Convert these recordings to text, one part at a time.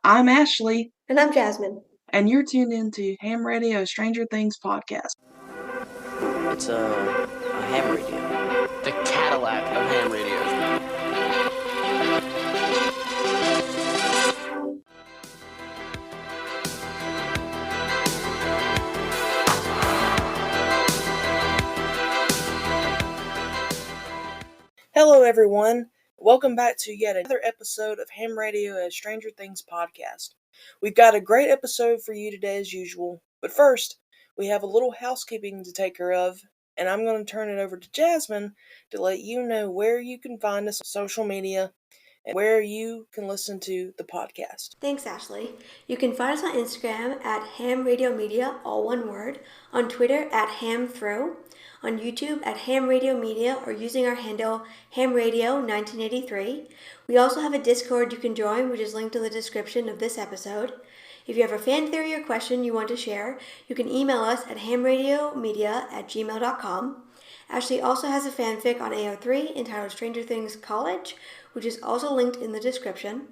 I'm Ashley, And I'm Jasmin. and you're tuned into Ham Radio Stranger Things podcast. It's a ham radio. The Cadillac of ham radios. Hello, everyone. Welcome back to yet another episode of Ham Radio as Stranger Things podcast. We've got a great episode for you today as usual, but first, we have a little housekeeping to take care of, and I'm going to turn it over to Jasmin to let you know where you can find us on social media and where you can listen to the podcast. Thanks, Ashley. You can find us on Instagram at Ham Radio Media, all one word, on Twitter at HamThrow, on YouTube at Ham Radio Media, or using our handle HamRadio1983. We also have a Discord you can join, which is linked in the description of this episode. If you have a fan theory or question you want to share, you can email us at hamradiomedia@gmail.com. Ashley also has a fanfic on AO3 entitled Stranger Things College, which is also linked in the description.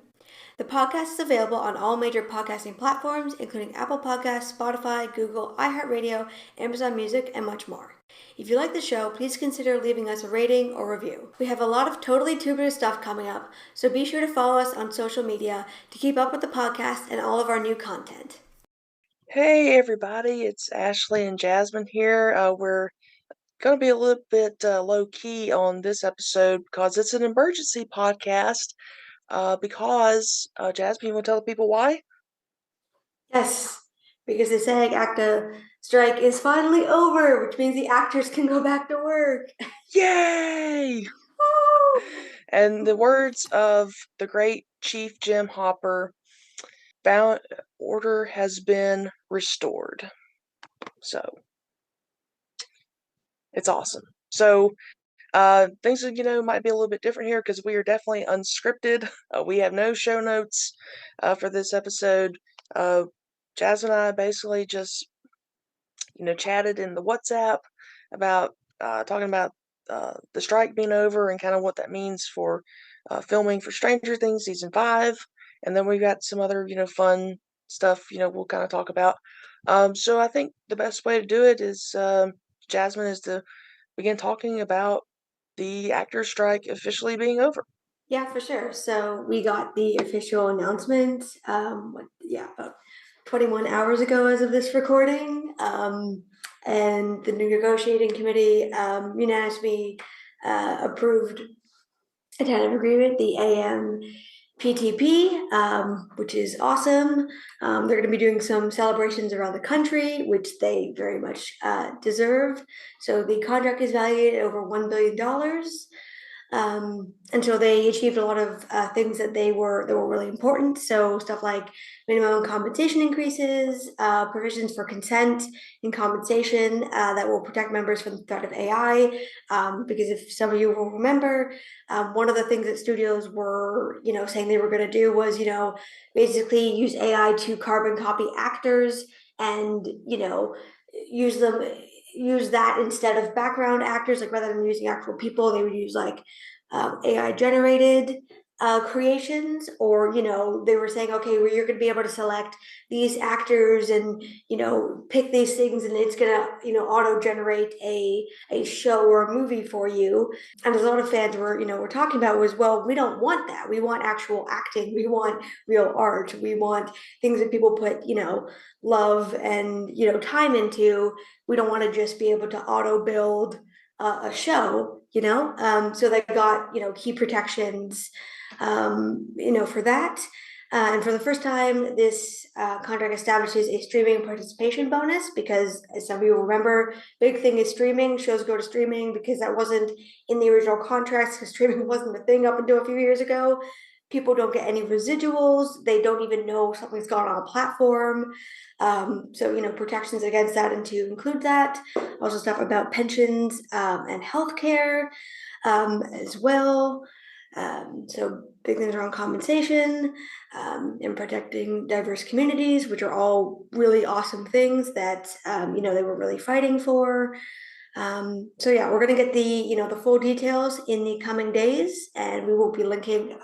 The podcast is available on all major podcasting platforms, including Apple Podcasts, Spotify, Google, iHeartRadio, Amazon Music, and much more. If you like the show, please consider leaving us a rating or review. We have a lot of totally tubular stuff coming up, so be sure to follow us on social media to keep up with the podcast and all of our new content. Hey, everybody, it's Ashley and Jasmin here. We're going to be a little bit low key on this episode because it's an emergency podcast. Because Jasmin, you want to tell the people why? Yes, because the SAG-AFTRA strike is finally over, which means the actors can go back to work. Yay! Woo! And the words of the great Chief Jim Hopper, order has been restored. So it's awesome. So things might be a little bit different here because we are definitely unscripted. We have no show notes for this episode. Jazz and I basically just chatted in the WhatsApp about talking about the strike being over and kind of what that means for filming for Stranger Things season 5, and then we've got some other fun stuff we'll kind of talk about. So I think the best way to do it is Jasmin is to begin talking about the actors' strike officially being over. Yeah, for sure. So we got the official announcement, about 21 hours ago as of this recording. And the new negotiating committee unanimously approved a tentative agreement, the AMPTP, which is awesome. They're going to be doing some celebrations around the country, which they very much deserve. So the contract is valued at over $1 billion. And so they achieved a lot of things that were really important. So stuff like minimum compensation increases, provisions for consent and compensation that will protect members from the threat of AI. Because if some of you will remember, one of the things that studios were, saying they were going to do was, basically use AI to carbon copy actors and, use that instead of background actors. Like rather than using actual people, they would use like AI generated creations, or they were saying, okay, well, you're going to be able to select these actors and pick these things, and it's going to auto generate a show or a movie for you. And a lot of fans were talking about was, well, we don't want that. We want actual acting. We want real art. We want things that people put love and time into. We don't want to just be able to auto build a show, so they got key protections for that. And for the first time, this contract establishes a streaming participation bonus because, as some of you will remember, big thing is streaming. Shows go to streaming because that wasn't in the original contracts, because streaming wasn't a thing up until a few years ago. People don't get any residuals. They don't even know something's gone on a platform. So, protections against that and to include that. Also stuff about pensions and healthcare as well. So big things around compensation and protecting diverse communities, which are all really awesome things that, they were really fighting for. So yeah, we're going to get the full details in the coming days, and we will be linking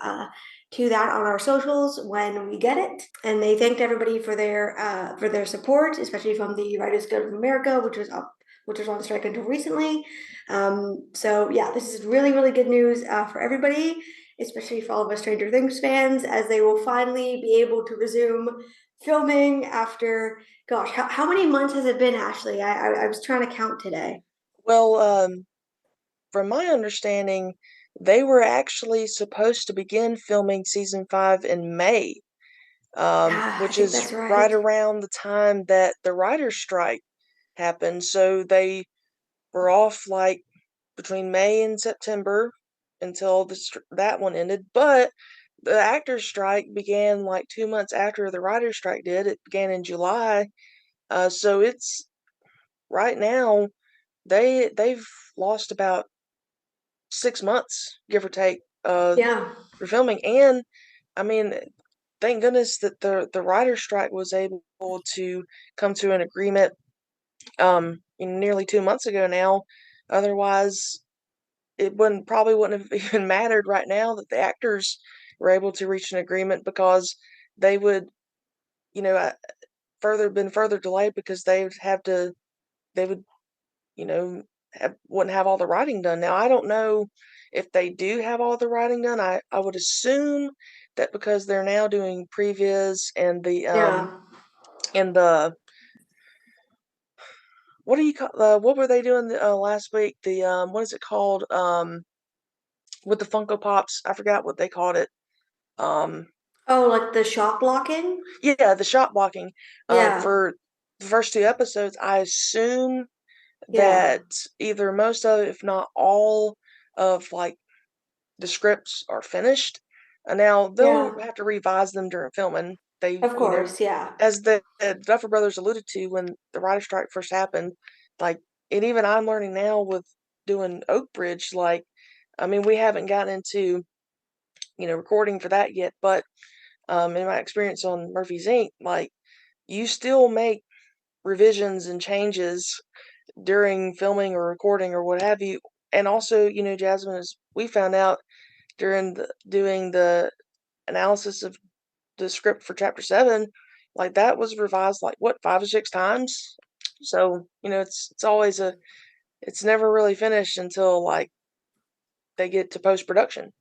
to that on our socials when we get it. And they thanked everybody for their support, especially from the Writers Guild of America, which was on strike until recently. So yeah, this is really, really good news for everybody, especially for all of us Stranger Things fans, as they will finally be able to resume filming after, gosh, how many months has it been, Ashley? I was trying to count today. Well, from my understanding, they were actually supposed to begin filming season 5 in May, Yeah, I which think is that's right right. around the time that the writer's strike happened. So they were off like between May and September until that one ended. But the actors' strike began like 2 months after the writer's strike did. It began in July. So it's right now they've lost about 6 months, give or take, Yeah, for filming. And I mean, thank goodness that the writer's strike was able to come to an agreement nearly 2 months ago now. Otherwise, it wouldn't have even mattered right now that the actors were able to reach an agreement, because they would, you know, further delayed, because they would, you know, wouldn't have all the writing done. Now, I don't know if they do have all the writing done. I would assume that because they're now doing previs yeah. and the what do you call what were they doing last week? The what is it called? With the Funko Pops, I forgot what they called it. Um, Oh, like the shot blocking? yeah, the shot blocking. Yeah, For the first 2 episodes, I assume yeah, that either most of, if not all, of like the scripts are finished. Now yeah. they'll have to revise them during filming. Of course, yeah. As the Duffer Brothers alluded to when the writer strike first happened, like, and even I'm learning now with doing Oak Bridge, like, I mean, we haven't gotten into recording for that yet, but in my experience on Murphy's Inc., like, you still make revisions and changes during filming or recording or what have you. And also, Jasmine, as we found out during doing the analysis of the script for chapter 7, like, that was revised like what, 5 or 6 times. So it's always it's never really finished until like they get to post production.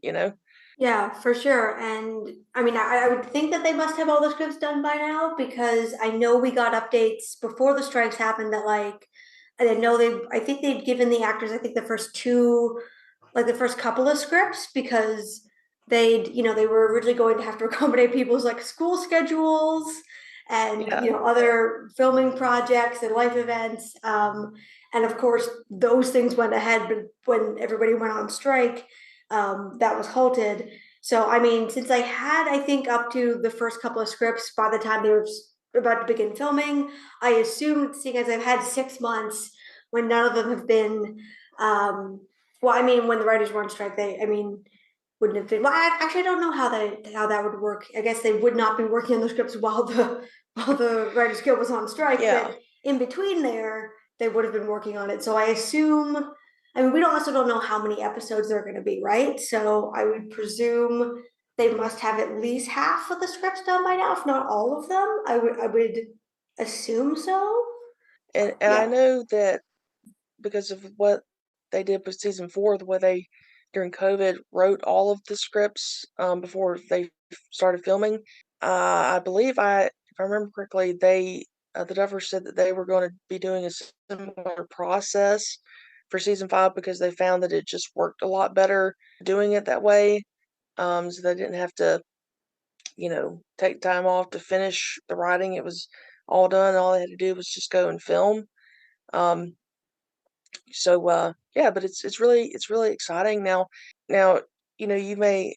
Yeah, for sure. And I mean, I would think that they must have all the scripts done by now because I know we got updates before the strikes happened that like I know I think they'd given the actors, I think the first two, like the first couple of scripts because they were originally going to have to accommodate people's like school schedules and Yeah. other filming projects and life events. And of course, those things went ahead, but when everybody went on strike, that was halted. So, I mean, since I had, I think, up to the first couple of scripts by the time they were about to begin filming, I assumed, seeing as I've had 6 months when none of them have been, well, I mean, when the writers were on strike, I mean, wouldn't have been. Well, actually, I don't know how that would work. I guess they would not be working on the scripts while the Writers Guild was on strike, Yeah. but in between there, they would have been working on it. So I assume. I mean, we don't know how many episodes there are going to be, right? So I would presume they must have at least half of the scripts done by now, if not all of them. I would assume so. And I Yeah, know that because of what they did with season 4, the way they during COVID wrote all of the scripts before they started filming. I believe if I remember correctly, the Duffers said that they were going to be doing a similar process for season 5, because they found that it just worked a lot better doing it that way. So they didn't have to, take time off to finish the writing. It was all done. All they had to do was just go and film. Um, so yeah, but it's really exciting now. You may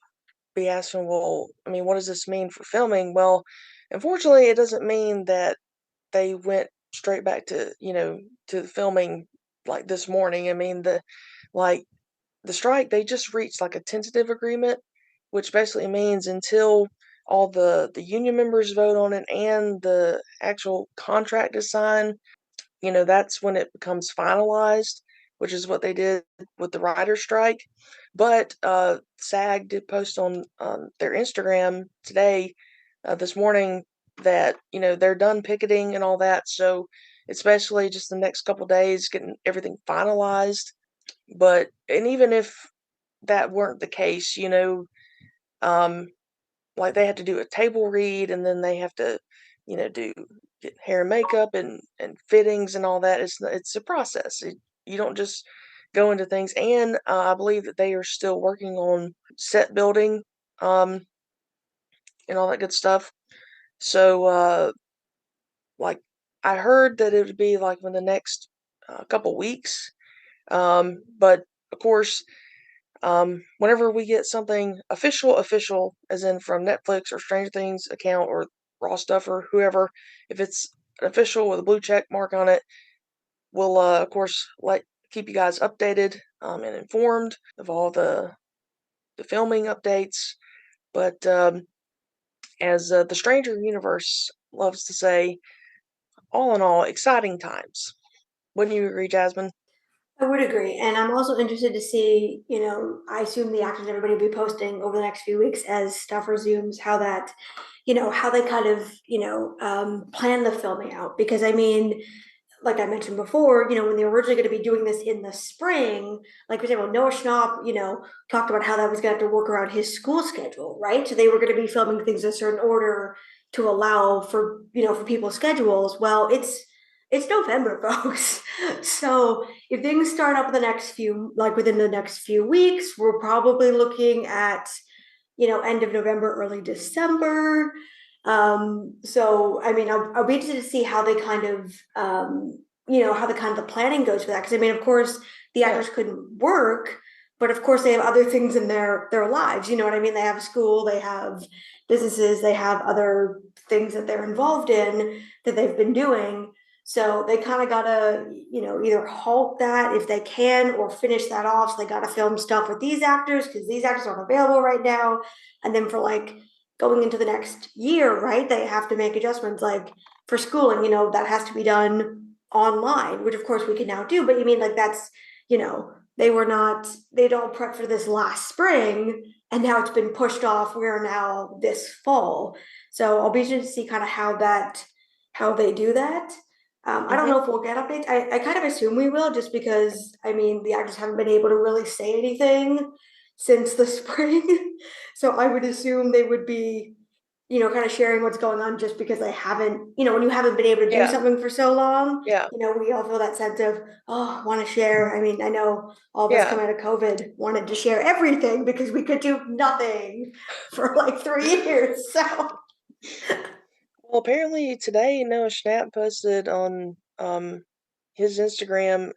be asking, well, I mean, what does this mean for filming? Well, unfortunately, it doesn't mean that they went straight back to the filming like this morning. I mean, like the strike, they just reached like a tentative agreement, which basically means until all the union members vote on it and the actual contract is signed, that's when it becomes finalized, which is what they did with the writer's strike. But SAG did post on their Instagram today, this morning, that they're done picketing and all that. So especially just the next couple days, getting everything finalized. And even if that weren't the case, um, like they have to do a table read, and then they have to, do get hair and makeup and fittings and all that. It's a process. You don't just go into things. And I believe that they are still working on set building, um, and all that good stuff. So, like, I heard that it would be like in the next couple weeks. But of course, whenever we get something official, as in from Netflix or Stranger Things account or Raw Stuff or whoever, if it's an official with a blue check mark on it, we'll of course keep you guys updated and informed of all the filming updates. But as the Stranger Universe loves to say, all in all, exciting times. Wouldn't you agree, Jasmine? I would agree. And I'm also interested to see, I assume the actors, everybody will be posting over the next few weeks as stuff resumes, how that, how they kind of, plan the filming out. Because I mean, like I mentioned before, when they were originally going to be doing this in the spring, like for example, Noah Schnapp, talked about how that was going to have to work around his school schedule, right? So they were going to be filming things in a certain order to allow for, for people's schedules. Well, it's November, folks. So if things start up in the next few, like within the next few weeks, we're probably looking at, end of November, early December. So I mean, I'll be interested to see how they kind of, how the kind of the planning goes for that. Because I mean, of course, the Yeah. actors couldn't work, but of course they have other things in their lives. You know what I mean? They have school, they have businesses, they have other things that they're involved in that they've been doing. So they kind of gotta, either halt that if they can or finish that off. So they gotta film stuff with these actors because these actors aren't available right now. And then for like going into the next year, right, they have to make adjustments like for schooling, that has to be done online, which of course we can now do. But you mean like that's, they'd all prepped for this last spring and now it's been pushed off. We're now this fall. So I'll be interested to see kind of how they do that. I don't Hmm. know if we'll get updates. I kind of assume we will, just because I mean the actors haven't been able to really say anything since the spring. So I would assume they would be, kind of sharing what's going on just because they haven't, when you haven't been able to do Yeah. something for so long, Yeah. we all feel that sense of, oh, want to share. I mean, I know all of us Yeah. coming out of COVID wanted to share everything because we could do nothing for like 3 years. So Well, apparently today Noah Schnapp posted on his Instagram,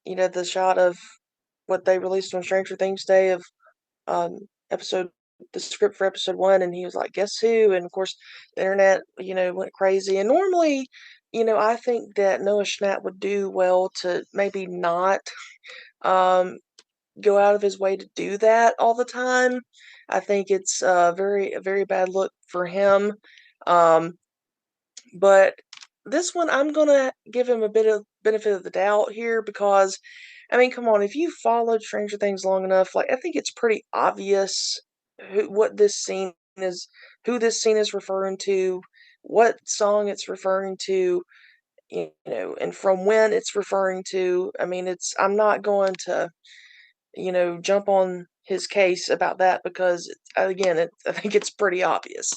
the shot of what they released on Stranger Things Day of episode the script for episode 1, and he was like, "Guess who?" And of course, the internet, went crazy. And normally, I think that Noah Schnapp would do well to maybe not um go out of his way to do that all the time. I think it's a very bad look for him. Um, but this one, I'm gonna give him a bit of benefit of the doubt here because, I mean, come on, if you followed Stranger Things long enough, like I think it's pretty obvious what this scene is, who this scene is referring to, what song it's referring to, and from when it's referring to. I mean, I'm not going to, jump on his case about that because, again, I think it's pretty obvious.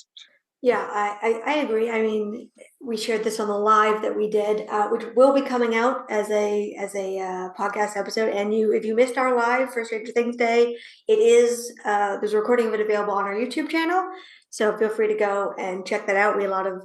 yeah, I agree. I mean, we shared this on the live that we did, which will be coming out as a podcast episode. And if you missed our live for Stranger Things Day, it is there's a recording of it available on our YouTube channel. So feel free to go and check that out. We had a lot of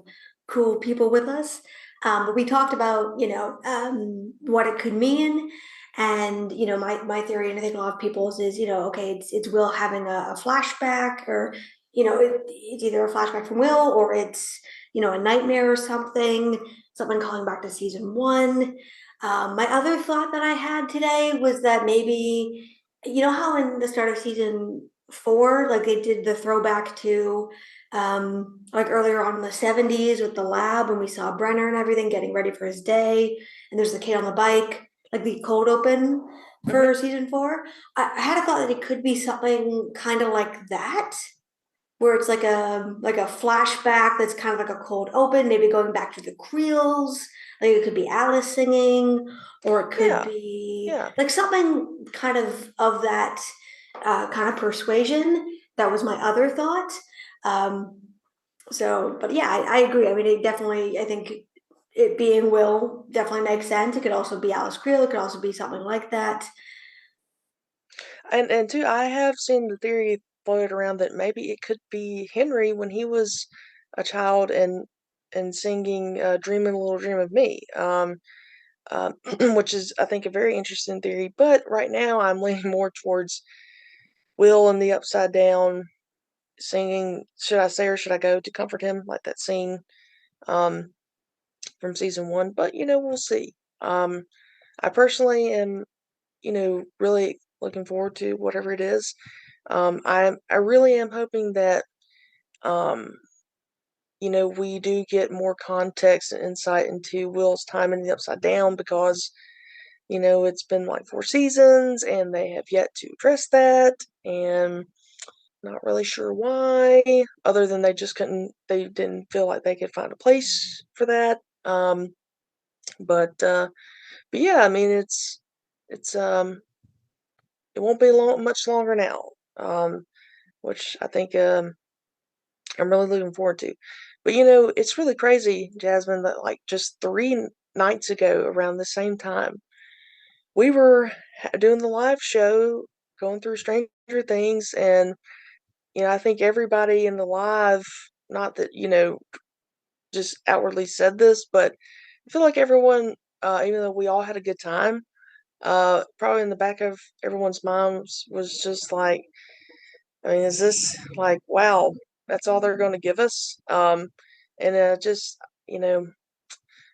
cool people with us. But we talked about what it could mean. And my theory, and I think a lot of people's is, okay, it's Will having a flashback, or it's either a flashback from Will, or it's a nightmare or something calling back to season 1. My other thought that I had today was that maybe, how in the start of season 4, like they did the throwback to like earlier on in the 70s with the lab when we saw Brenner and everything getting ready for his day, and there's the kid on the bike. like the cold open Hmm. for season 4. I had a thought that it could be something kind of like that, where it's like a flashback that's kind of like a cold open, maybe going back to the creels. Like it could be Alice singing, or it could Yeah, be yeah. like something kind of that kind of persuasion. That was my other thought. Um, so, but yeah, I agree. I mean, it definitely, I think it being Will definitely makes sense. It could also be Alice Creel. It could also be something like that. And too, I have seen the theory floated around that maybe it could be Henry when he was a child and singing "Dreaming a Little Dream of Me," which is I think a very interesting theory. But right now, I'm leaning more towards Will in the Upside Down singing "Should I Stay or Should I Go" to comfort him, like that scene um, from season 1. But we'll see. I personally am really looking forward to whatever it is. I really am hoping that um, we do get more context and insight into Will's time in the Upside Down because it's been like 4 seasons and they have yet to address that, and not really sure why, other than they didn't feel like they could find a place for that. But yeah, I mean it's it won't be much longer now. Which I think I'm really looking forward to. But it's really crazy, Jasmine, that like just nights ago, around the same time, we were doing the live show, going through Stranger Things, and I think everybody in the live, not that just outwardly said this, but I feel like everyone, even though we all had a good time, probably in the back of everyone's minds was just like, I mean, is this like, wow, that's all they're going to give us? And just, you know,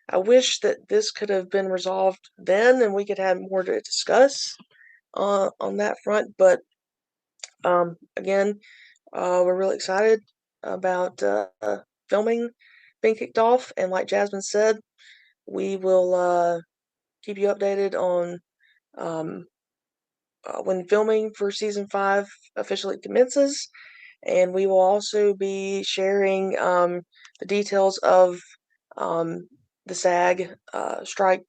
I wish that this could have been resolved then and we could have more to discuss on that front. But again, we're really excited about filming being kicked off. And like Jasmine said, we will keep you updated on um, when filming for season 5 officially commences. And we will also be sharing the details of um, the SAG strike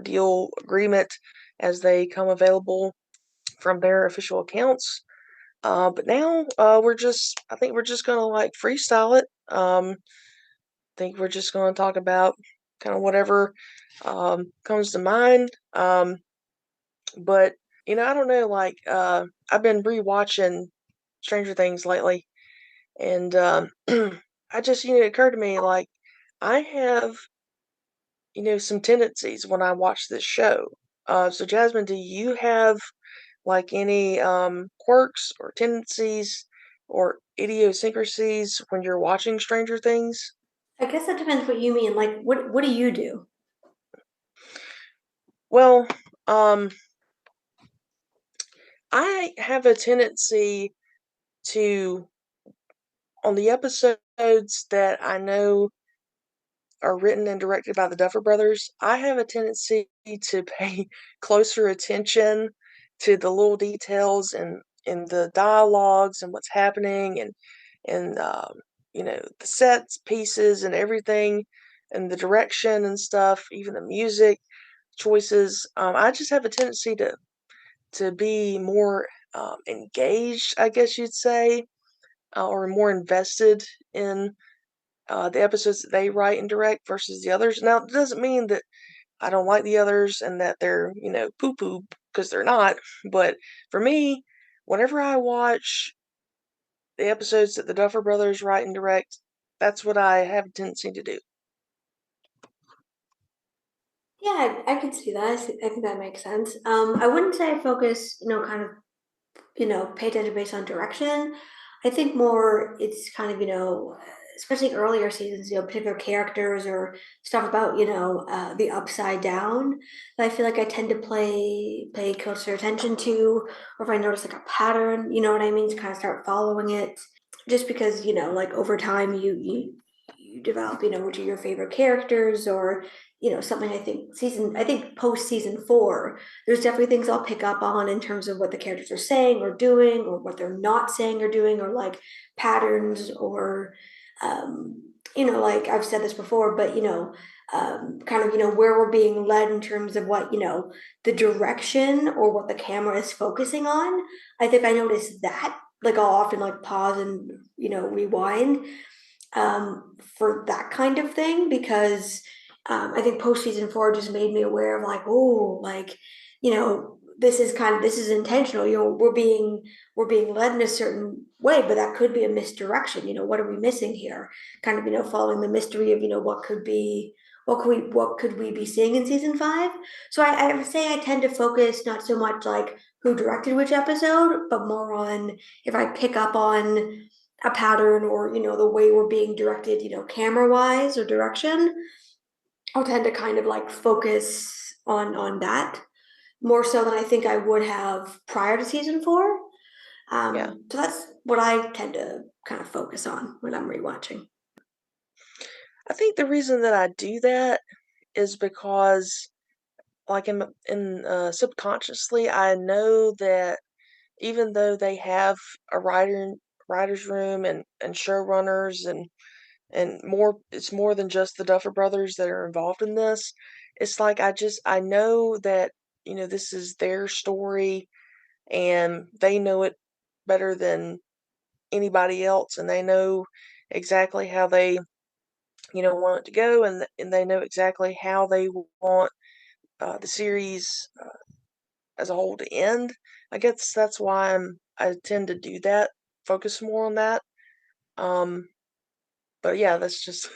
deal agreement as they come available from their official accounts. But now I think we're just gonna like freestyle it. I think we're just gonna talk about kind of whatever comes to mind. But I don't know. Like I've been rewatching Stranger Things lately, and I just it occurred to me like I have some tendencies when I watch this show. So Jasmine, do you have like any quirks or tendencies or idiosyncrasies when you're watching Stranger Things? I guess that depends what you mean. Like, what do you do? Well, um, I have a tendency to, on the episodes that I know are written and directed by the Duffer Brothers, I have a tendency to pay closer attention to the little details and in the dialogues and what's happening and the sets pieces and everything and the direction and stuff, even the music choices. I just have a tendency to be more engaged, I guess you'd say, or more invested in the episodes that they write and direct versus the others. Now, it doesn't mean that I don't like the others and that they're, poo poo, because they're not. But for me, whenever I watch the episodes that the Duffer Brothers write and direct, that's what I have a tendency to do. Yeah, I can see that. I think that makes sense. I wouldn't say I focus, kind of, pay attention based on direction. I think more it's kind of, especially earlier seasons, particular characters or stuff about, the upside down that I feel like I tend to pay closer attention to, or if I notice like a pattern, you know what I mean, to kind of start following it. Just because, like over time you you develop, which are your favorite characters, or something. I think post season 4, there's definitely things I'll pick up on in terms of what the characters are saying or doing, or what they're not saying or doing, or like patterns, or like I've said this before, but kind of where we're being led in terms of what the direction or what the camera is focusing on. I think I noticed that, like I'll often like pause and rewind for that kind of thing, because I think post season 4 just made me aware of like, oh, like this is intentional. We're being led in a certain way, but that could be a misdirection. What are we missing here? Kind of following the mystery of what could we be seeing in season 5. So I would say I tend to focus not so much like who directed which episode, but more on if I pick up on a pattern, or the way we're being directed, camera wise or direction, I'll tend to kind of like focus on that more so than I think I would have prior to season 4. Yeah. So that's what I tend to kind of focus on when I'm rewatching. I think the reason that I do that is because, like, in subconsciously, I know that even though they have a writer's room and showrunners and more, it's more than just the Duffer Brothers that are involved in this. It's like I know that, this is their story and they know it better than anybody else, and they know exactly how they, want it to go, and they know exactly how they want the series as a whole to end. I guess that's why I tend to do that, focus more on that. Um, but yeah, that's just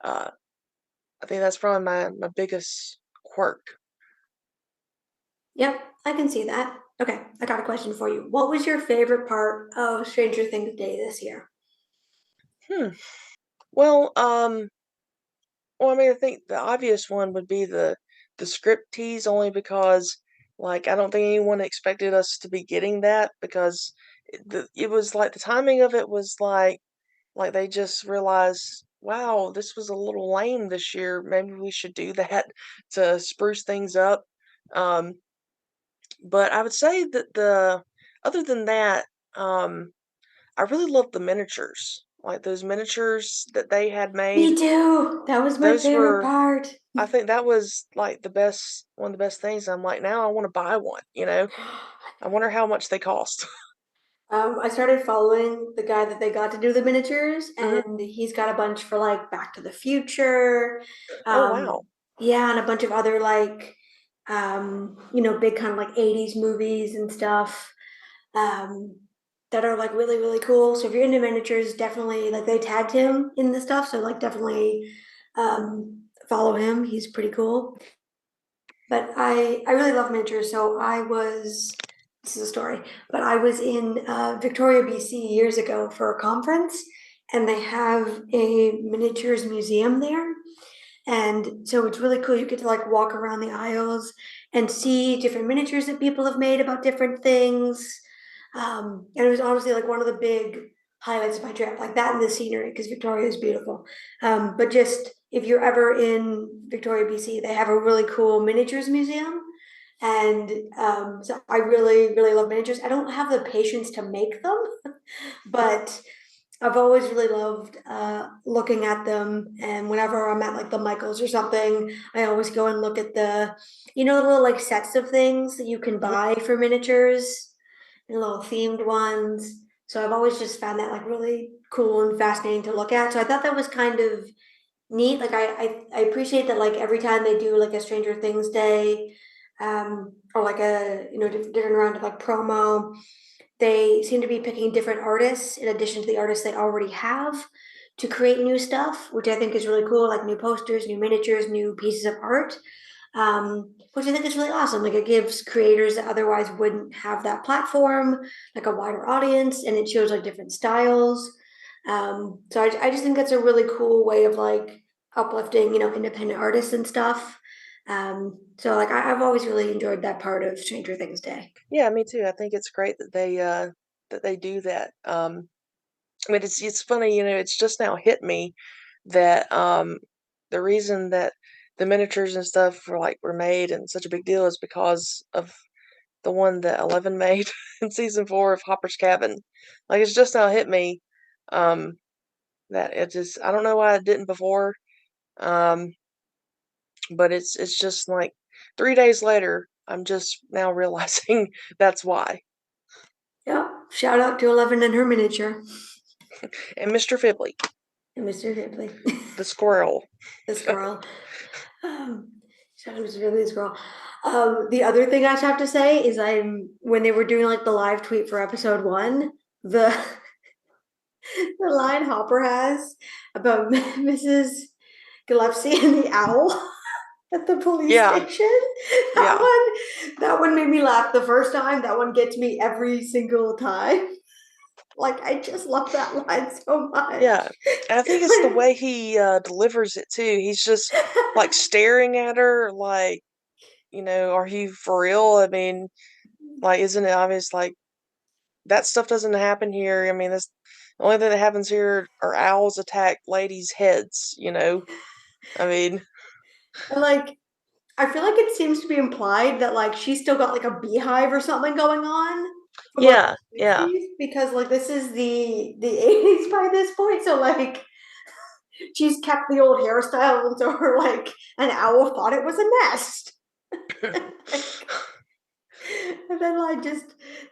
uh, I think that's probably my biggest quirk. Yep, I can see that. Okay, I got a question for you. What was your favorite part of Stranger Things Day this year? Hmm. Well, I mean, I think the obvious one would be the script tease, only because, like, I don't think anyone expected us to be getting that, because it was like the timing of it was like they just realized, wow, this was a little lame this year. Maybe we should do that to spruce things up. Um, but I would say that the other than that, um, I really loved the miniatures. Like those miniatures that they had Me made. too. That was my Those favorite were, part. I think that was like one of the best things. I'm like, now I want to buy one. I wonder how much they cost. I started following the guy that they got to do the miniatures, Hmm. and he's got a bunch for like Back to the Future. Oh, wow. Yeah, and a bunch of other like, big kind of like 80s movies and stuff. Um, that are like really, really cool. So if you're into miniatures, definitely like they tagged him in the stuff. So like definitely follow him. He's pretty cool. But I really love miniatures. So this is a story, but I was in Victoria, BC years ago for a conference, and they have a miniatures museum there. And so it's really cool. You get to like walk around the aisles and see different miniatures that people have made about different things. And it was honestly like one of the big highlights of my trip, like that and the scenery, because Victoria is beautiful. But just if you're ever in Victoria, BC, they have a really cool miniatures museum. And so I really, really love miniatures. I don't have the patience to make them, but I've always really loved looking at them. And whenever I'm at like the Michaels or something, I always go and look at the little like sets of things that you can Hmm. buy for miniatures and little themed ones. So I've always just found that like really cool and fascinating to look at. So I thought that was kind of neat. Like I appreciate that like every time they do like a Stranger Things day, or like a different round of like promo, they seem to be picking different artists in addition to the artists they already have to create new stuff, which I think is really cool, like new posters, new miniatures, new pieces of art, which I think is really awesome. Like it gives creators that otherwise wouldn't have that platform, like a wider audience, and it shows like different styles. So I just think that's a really cool way of like uplifting, independent artists and stuff. So like I've always really enjoyed that part of Stranger Things Day. Yeah, me too. I think it's great that they do that. I mean, it's funny, it's just now hit me that the reason that the miniatures and stuff were made and such a big deal is because of the one that 11 made in season 4 of Hopper's Cabin. Like, it's just now hit me that it just, I don't know why I didn't before, but it's just like 3 days later, I'm just now realizing that's why. Yeah, shout out to 11 and her miniature. And Mr. Fibley, And Mr. Ripley. the squirrel. The squirrel. Shout out to Mr. Ripley, the squirrel. The other thing I have to say is when they were doing like the live tweet for episode 1, the the line Hopper has about Mrs. Gillespie and the owl at the police Yeah. station. Yeah. That one made me laugh the first time. That one gets me every single time. Like, I just love that line so much. Yeah. And I think it's the way he delivers it too. He's just like staring at her like, are you for real? I mean, like, isn't it obvious like that stuff doesn't happen here? I mean, that's the only thing that happens here are owls attack ladies' heads, I mean, And like, I feel like it seems to be implied that like she's still got like a beehive or something going on from like yeah, the yeah. 60s, because like this is the 80s by this point. So like she's kept the old hairstyle, and so her like an owl thought it was a nest. And then like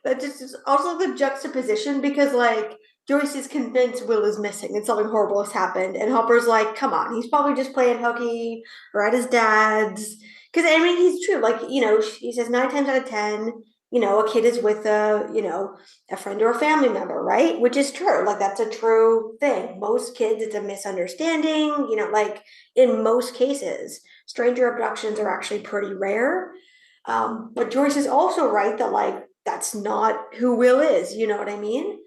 that just is also the juxtaposition, because like Joyce is convinced Will is missing and something horrible has happened, and Hopper's like, come on, he's probably just playing hooky or at his dad's. Because I mean, he's true. Like, he says 9 times out of 10, a kid is with a friend or a family member, right? Which is true. Like, that's a true thing. Most kids, it's a misunderstanding. Like in most cases, stranger abductions are actually pretty rare. But Joyce is also right that like that's not who Will is. You know what I mean?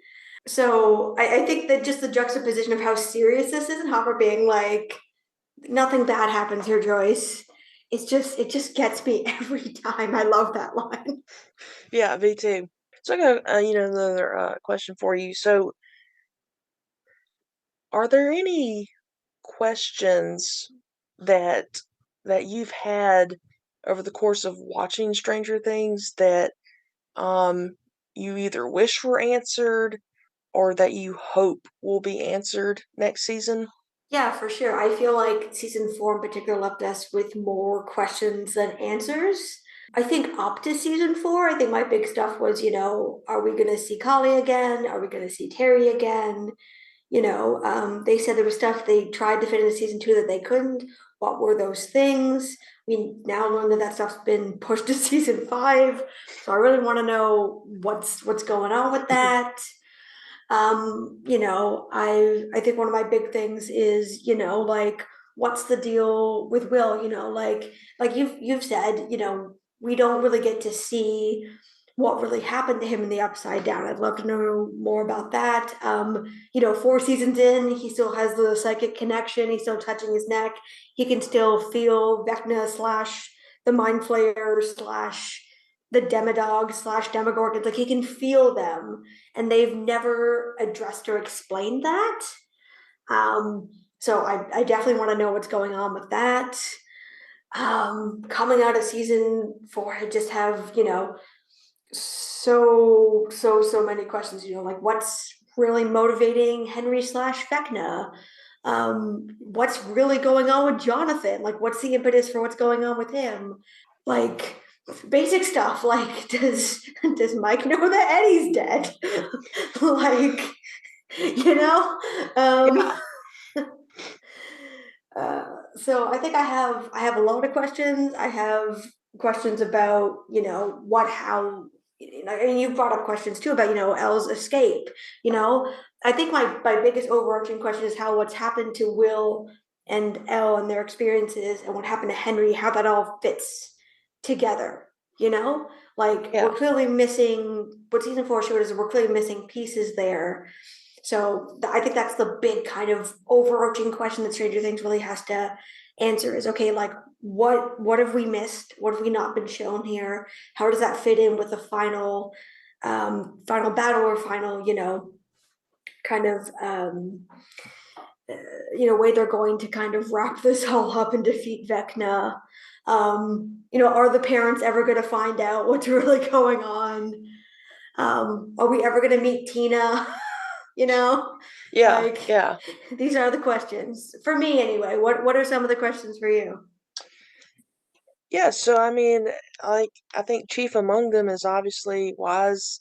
So I think that just the juxtaposition of how serious this is, and Hopper being like, nothing bad happens here, Joyce. It just gets me every time. I love that line. Yeah, me too. So I got another question for you. So, are there any questions that you've had over the course of watching Stranger Things that you either wish were answered or that you hope will be answered next season? Yeah, for sure. I feel like season 4 in particular left us with more questions than answers. I think up to season 4, I think my big stuff was, are we going to see Kali again? Are we going to see Terry again? They said there was stuff they tried to fit into season 2 that they couldn't. What were those things? We now learn that stuff's been pushed to season 5. So I really want to know what's going on with that. I think one of my big things is, like, what's the deal with Will? Like you've said, we don't really get to see what really happened to him in the Upside Down. I'd love to know more about that. 4 seasons in, he still has the psychic connection. He's still touching his neck. He can still feel Vecna slash the Mind Flayer slash the Demodog slash Demogorgons. Like, he can feel them, and they've never addressed or explained that. So I definitely want to know what's going on with that. Coming out of season 4, I just have, so many questions, like what's really motivating Henry slash Vecna? What's really going on with Jonathan? Like, what's the impetus for what's going on with him? Like, basic stuff, like, does Mike know that Eddie's dead? Like, you know um so I think I have a lot of questions. I have questions about, what, how, and you brought up questions too about, Elle's escape. I think my biggest overarching question is how what's happened to Will and Elle and their experiences, and what happened to Henry, how that all fits together. Like, Yeah. we're clearly missing what season 4 showed us. We're clearly missing pieces there. So I think that's the big kind of overarching question that Stranger Things really has to answer is, okay, like, what have we missed? What have we not been shown here? How does that fit in with the final battle, or final, kind of way they're going to kind of wrap this all up and defeat Vecna. Are the parents ever going to find out what's really going on? Are we ever going to meet Tina? you know, Yeah, like yeah. these are the questions for me anyway. What are some of the questions for you? Yeah, so I mean, like, I think chief among them is obviously why is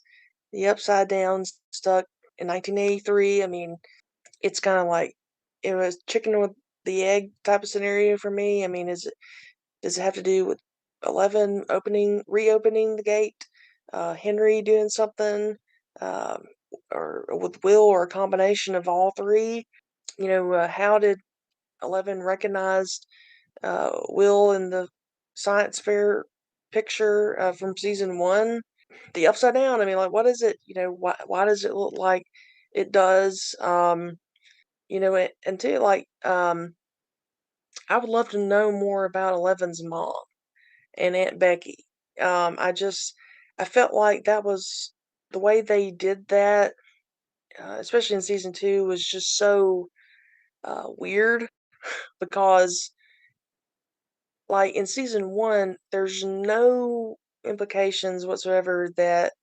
the Upside Down stuck in 1983? I mean, it's kind of like it was chicken with the egg type of scenario for me. I mean, does it have to do with 11 reopening the gate, Henry doing something, um, or with Will, or a combination of all three? How did 11 recognize Will in the science fair picture from season one? The Upside Down. I mean, like, what is it? Why does it look like it does? And too, like, I would love to know more about Eleven's mom and Aunt Becky. I felt like that was the way they did that, especially in season two, was just so weird because, like, in season one, there's no implications whatsoever that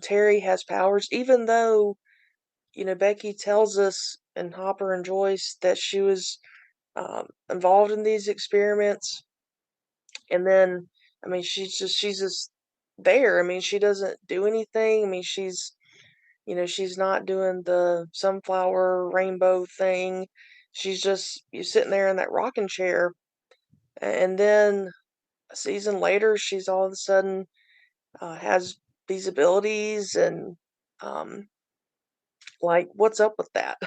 Terry has powers, even though Becky tells us and Hopper and Joyce that she was involved in these experiments, and then I mean she's just there. I mean she doesn't do anything. I mean she's not doing the sunflower rainbow thing. She's just you sitting there in that rocking chair, and then a season later she's all of a sudden has these abilities, and um, like what's up with that?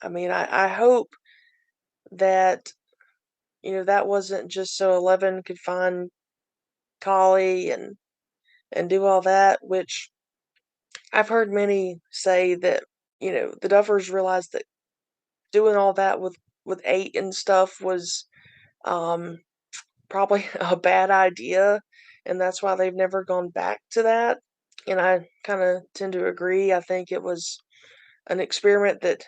I mean I hope that that wasn't just so Eleven could find Collie and do all that, which I've heard many say that, the Duffers realized that doing all that with eight and stuff was um probably a bad idea, and that's why they've never gone back to that. And I kind of tend to agree. I think it was an experiment that,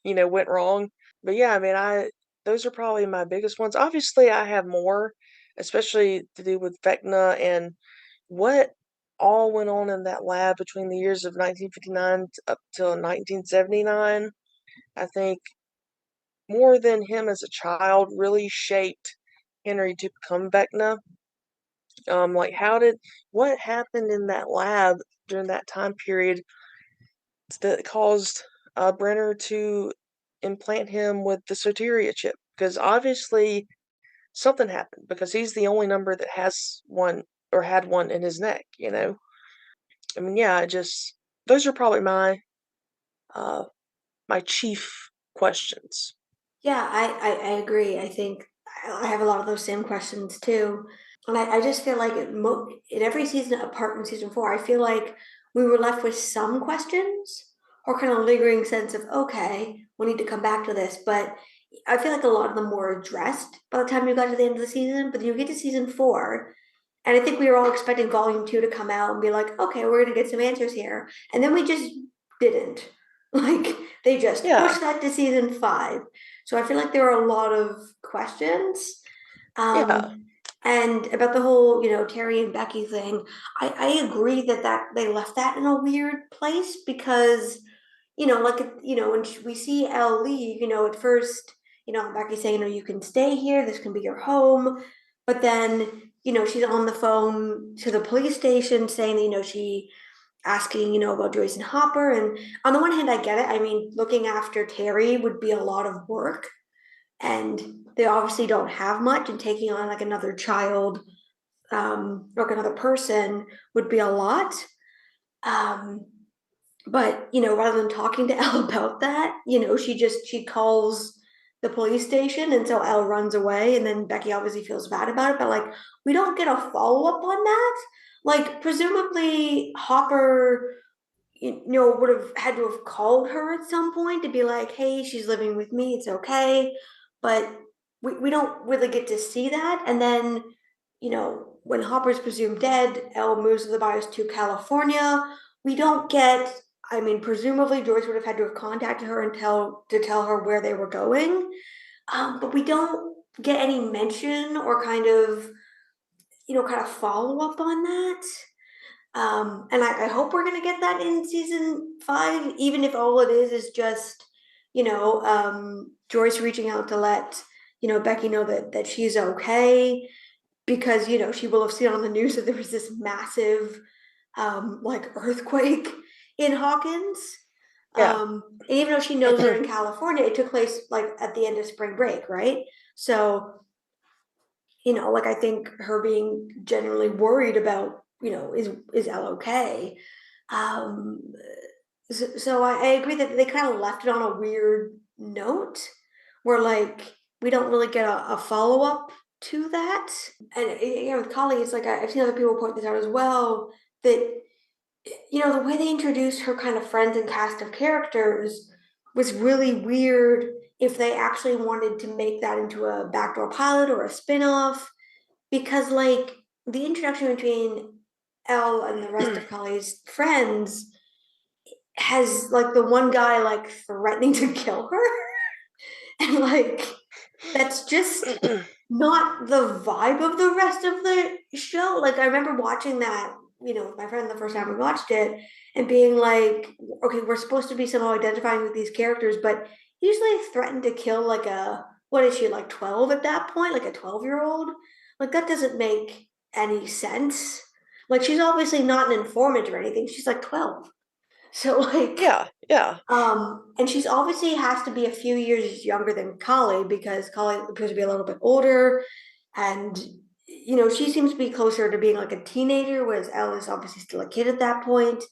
went wrong. But yeah, I mean, I those are probably my biggest ones. Obviously, I have more, especially to do with Vecna and what all went on in that lab between the years of 1959 up till 1979. I think more than him as a child really shaped Henry to become Vecna. Like what happened in that lab during that time period that caused Brenner to implant him with the Soteria chip? Because obviously something happened because he's the only number that has one or had one in his neck. I mean, yeah, those are probably uh my chief questions. Yeah, I agree. I think I have a lot of those same questions too. And I just feel like in every season, apart from season four, I feel like we were left with some questions or kind of lingering sense of, okay, we need to come back to this. But I feel like a lot of them were addressed by the time you got to the end of the season. But then you get to season four, and I think we were all expecting volume two to come out and be like, okay, we're going to get some answers here. And then we just didn't. Like, they just Yeah, pushed that to season five. So I feel like there were a lot of questions. yeah, And about the whole, Terry and Becky thing, I agree that they left that in a weird place because, when we see Elle leave, at first, Becky saying, you can stay here, this can be your home. But then, she's on the phone to the police station saying that, she asking, about Joyce and Hopper. And on the one hand, I get it. I mean, looking after Terry would be a lot of work, and they obviously don't have much, and taking on like another child, or another person would be a lot. Um, but rather than talking to Elle about that, she calls the police station, and so Elle runs away, and then Becky obviously feels bad about it. But like, we don't get a follow up on that. Like, presumably Hopper, would have had to have called her at some point to be like, hey, she's living with me, it's okay. But we don't really get to see that. And then, when Hopper's presumed dead, Elle moves the virus to California. We don't get I mean, presumably Joyce would have had to have contacted her and tell her where they were going. But we don't get any mention or kind of, kind of follow up on that. And I hope we're gonna get that in season 5, even if all it is just, Joyce reaching out to let, Becky know that she's okay, because, she will have seen on the news that there was this massive like earthquake in Hawkins. Yeah. And even though she knows they're in California, it took place like at the end of spring break, right? So, like I think her being genuinely worried about, is Elle okay? Um, so I agree that they kind of left it on a weird note where like we don't really get a follow up to that. And with colleagues, like I've seen other people point this out as well, that the way they introduced her kind of friends and cast of characters was really weird if they actually wanted to make that into a backdoor pilot or a spin-off, because like the introduction between Elle and the rest of Kali's friends has like the one guy like threatening to kill her and like that's just not the vibe of the rest of the show. Like I remember watching that, with my friend the first time we watched it and being like, okay, we're supposed to be somehow identifying with these characters, but usually threatened to kill like what is she, like 12 at that point? Like a 12-year-old? Like that doesn't make any sense. Like she's obviously not an informant or anything. She's like 12. So like yeah. and she's obviously has to be a few years younger than Kali because Kali appears to be a little bit older, and she seems to be closer to being like a teenager, whereas Elle is obviously still a kid at that point.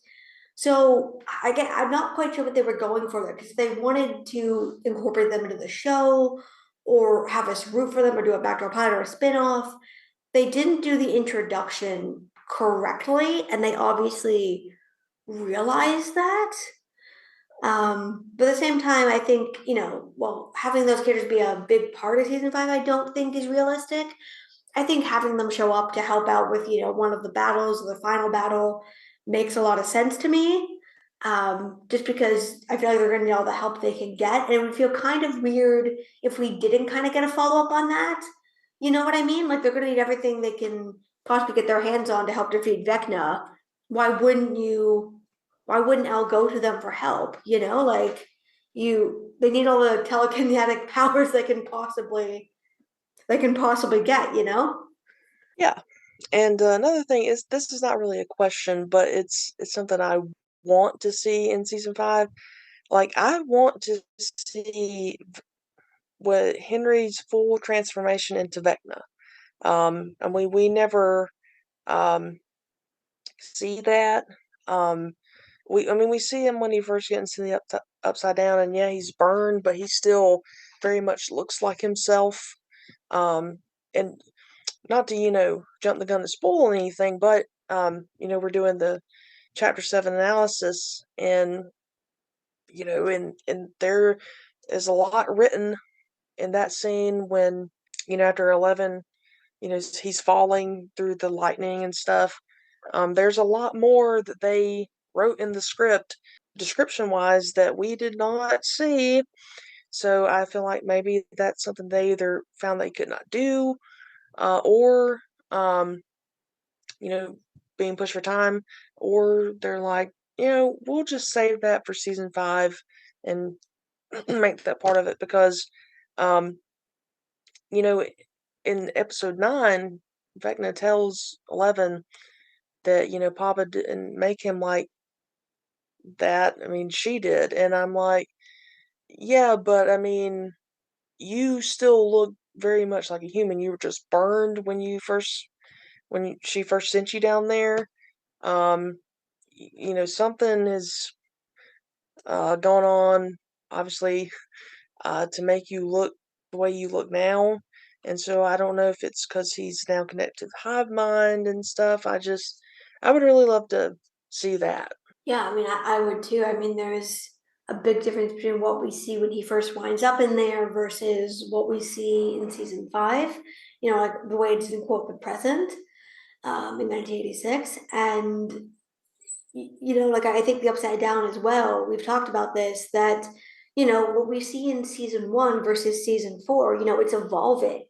So I'm not quite sure what they were going for there, because they wanted to incorporate them into the show or have us root for them or do a backdoor pilot or a spin-off. They didn't do the introduction correctly, and they obviously realized that. But at the same time, I think, having those characters be a big part of season 5, I don't think is realistic. I think having them show up to help out with, one of the battles or the final battle makes a lot of sense to me. Just because I feel like they're going to need all the help they can get. And it would feel kind of weird if we didn't kind of get a follow up on that. You know what I mean? Like they're going to need everything they can possibly get their hands on to help defeat Vecna. Why wouldn't you? Why wouldn't Elle go to them for help? Like they need all the telekinetic powers they can possibly get. Yeah. And another thing is, this is not really a question, but it's something I want to see in season 5. Like I want to see what Henry's full transformation into Vecna. And we never see that. We see him when he first gets into the upside down, and yeah, he's burned, but he still very much looks like himself. And not to jump the gun to spoil anything, but we're doing the chapter 7 analysis, and and there is a lot written in that scene when after 11, he's falling through the lightning and stuff. There's a lot more that they wrote in the script, description wise, that we did not see. So I feel like maybe that's something they either found they could not do, or you know, being pushed for time, or they're like, we'll just save that for season 5 and make that part of it, because um, you know, in episode 9, Vecna tells 11 that, Papa didn't make him like that. I mean, she did. And I'm like, yeah, but I mean, you still look very much like a human. You were just burned she first sent you down there. Um, something is going on, obviously, to make you look the way you look now. And so I don't know if it's because he's now connected to the hive mind and stuff. I would really love to see that. Yeah, I mean, I would too. I mean, there's a big difference between what we see when he first winds up in there versus what we see in season 5. Like the way it's in quote the present, in 1986, and like I think the Upside Down as well. We've talked about this, that what we see in season one versus season four. It's evolving.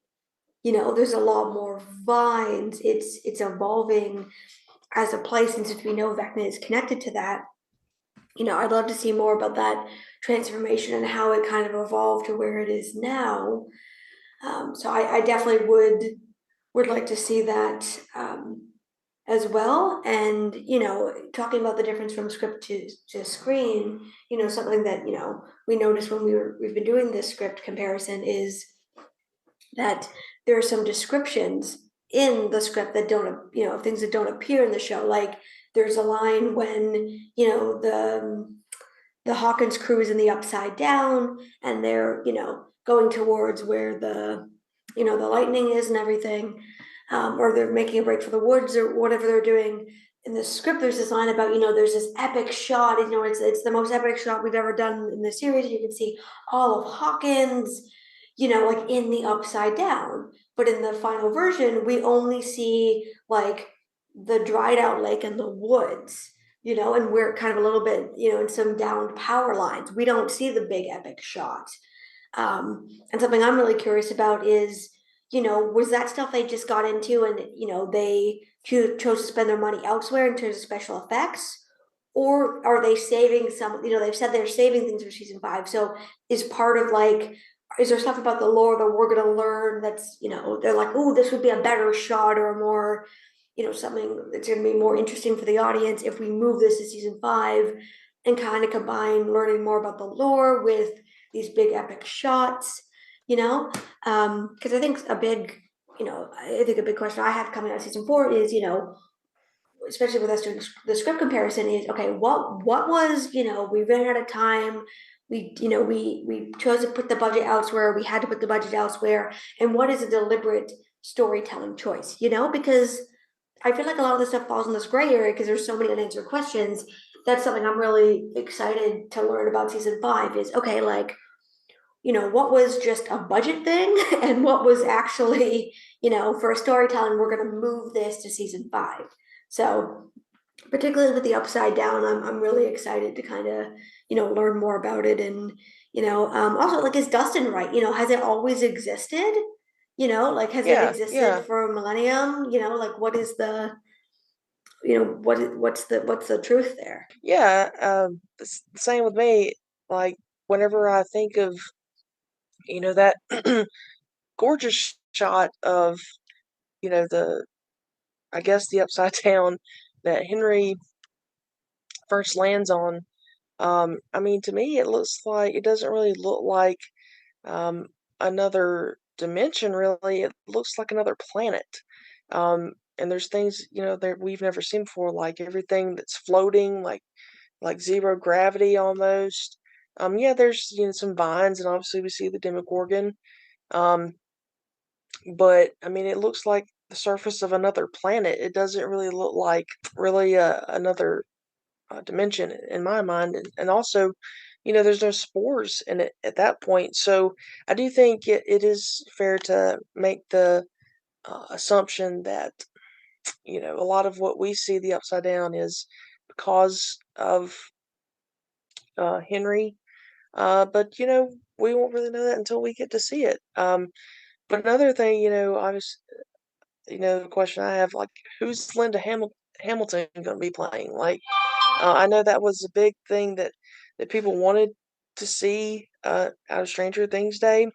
There's a lot more vines. It's evolving as a place, and since we know Vecna is connected to that, I'd love to see more about that transformation and how it kind of evolved to where it is now. So I definitely would like to see that as well. And talking about the difference from script to screen, something that we noticed when we've been doing this script comparison is that there are some descriptions in the script that don't, things that don't appear in the show. Like there's a line when the Hawkins crew is in the Upside Down, and they're going towards where the lightning is and everything, or they're making a break for the woods or whatever they're doing. In the script, there's this line about there's this epic shot. It's the most epic shot we've ever done in the series. You can see all of Hawkins, like in the Upside Down. But in the final version, we only see like the dried out lake and the woods, and we're kind of a little bit, in some downed power lines. We don't see the big epic shot. And something I'm really curious about is, was that stuff they just got into and, they chose to spend their money elsewhere in terms of special effects? Or are they saving some, they've said they're saving things for season five. So is part of like, is there stuff about the lore that we're going to learn that's, they're like, oh, this would be a better shot or more, something that's going to be more interesting for the audience if we move this to season five and kind of combine learning more about the lore with these big epic shots, because I think a big question I have coming out of season four is, especially with us doing the script comparison, is okay, what was, we ran out of time, we chose to put the budget elsewhere, we had to put the budget elsewhere, and what is a deliberate storytelling choice, because I feel like a lot of this stuff falls in this gray area because there's so many unanswered questions. That's something I'm really excited to learn about season five is, okay, like, what was just a budget thing and what was actually, for storytelling, we're going to move this to season five. So particularly with the Upside Down, I'm really excited to kind of, learn more about it. And, also like, is Dustin right? Has it always existed? Like, has it Yeah, existed yeah, for a millennium? Like what is the, what's the truth there? yeah. It's the same with me. Like whenever I think of that gorgeous shot of the I guess the Upside Down that Henry first lands on. I mean, to me, it doesn't really look like um, another dimension. Really, it looks like another planet. And there's things that we've never seen before, like everything that's floating, like zero gravity almost. Yeah, there's some vines, and obviously we see the Demogorgon. Um, but I mean, it looks like the surface of another planet. It doesn't really look like really another dimension in my mind, and also, there's no spores in it at that point. So I do think it is fair to make the assumption that a lot of what we see the Upside Down is because of Henry. But we won't really know that until we get to see it. But another thing, obviously, the question I have, like, who's Hamilton going to be playing? Like, I know that was a big thing that people wanted to see out of Stranger Things Day,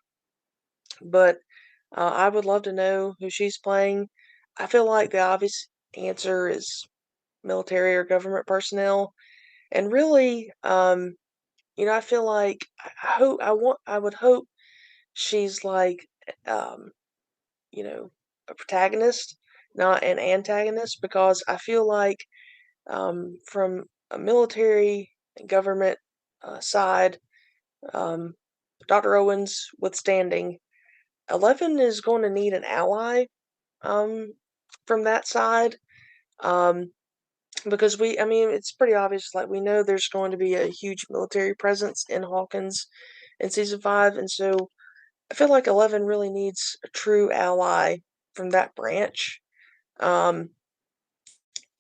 but I would love to know who she's playing. I feel like the obvious answer is military or government personnel, and really, I feel like I would hope she's like, um, you know, a protagonist, not an antagonist, because I feel like from a military and government side, um, Dr. Owens withstanding, 11 is going to need an ally um, from that side. Um, because I mean, it's pretty obvious, like, we know there's going to be a huge military presence in Hawkins in season 5, and so I feel like 11 really needs a true ally from that branch um,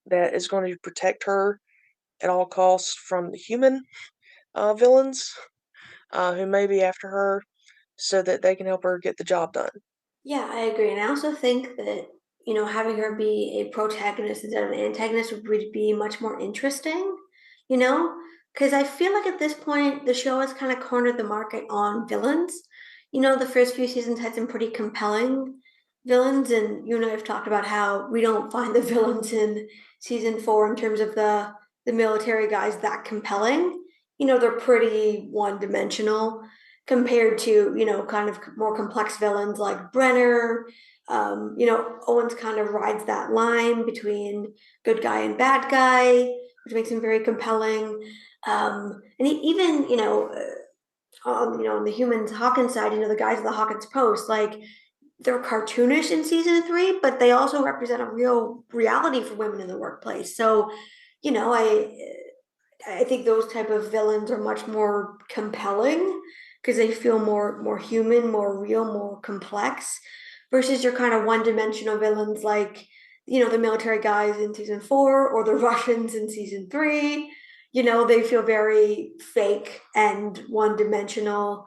that is going to protect her at all costs from the human villains who may be after her so that they can help her get the job done. Yeah, I agree. And I also think that, you know, having her be a protagonist instead of an antagonist would be much more interesting, you know? Because I feel like at this point, the show has kind of cornered the market on villains. You know, the first few seasons had some pretty compelling villains, and you and I have talked about how we don't find the villains in season four in terms of the military guys that compelling. You know, they're pretty one dimensional compared to, you know, kind of more complex villains like Brenner. You know, Owens kind of rides that line between good guy and bad guy, which makes him very compelling. And even, you know, on the humans Hawkins side, you know, the guys of the Hawkins Post, like they're cartoonish in season three, but they also represent a real reality for women in the workplace. So, you know, I think those type of villains are much more compelling because they feel more human, more real, more complex versus your kind of one-dimensional villains like, you know, the military guys in season four or the Russians in season three. You know, they feel very fake and one-dimensional.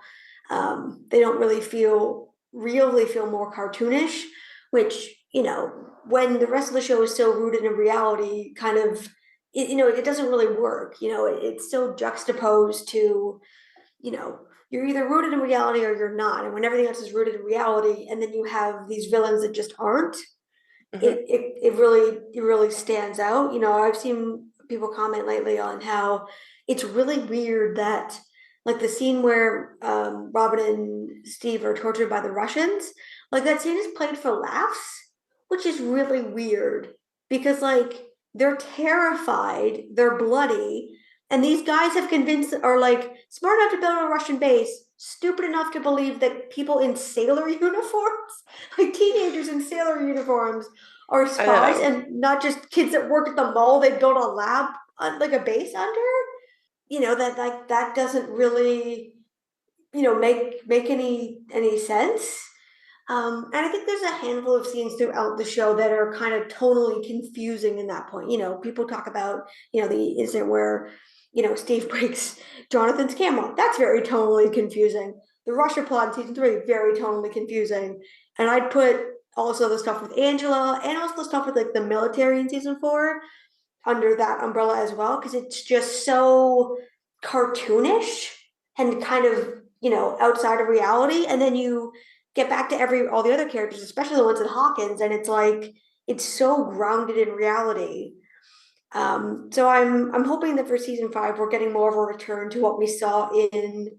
They don't really feel real, they feel more cartoonish, which, you know, when the rest of the show is still rooted in reality, kind of you know, it doesn't really work. You know, it's still juxtaposed to, you know, you're either rooted in reality or you're not. And when everything else is rooted in reality, and then you have these villains that just aren't, Hmm. it really stands out. You know, I've seen people comment lately on how it's really weird that like the scene where Robin and Steve are tortured by the Russians, like that scene is played for laughs, which is really weird because like they're terrified, they're bloody, and these guys have convinced are like smart enough to build a Russian base, stupid enough to believe that people in sailor uniforms, like teenagers in sailor uniforms, are I spies know. and not just kids that work at the mall they built a lab like a base under. You know, that like that doesn't really, you know, make any sense. And I think there's a handful of scenes throughout the show that are kind of tonally confusing in that point. You know, people talk about, you know, the incident where, you know, Steve breaks Jonathan's camera. That's very tonally confusing. The Russia plot in season three, very tonally confusing. And I'd put also the stuff with Angela and also the stuff with like the military in season four under that umbrella as well, because it's just so cartoonish and kind of, you know, outside of reality. And then you get back to every all the other characters, especially the ones in Hawkins, and it's like it's so grounded in reality. So I'm hoping that for season five we're getting more of a return to what we saw in,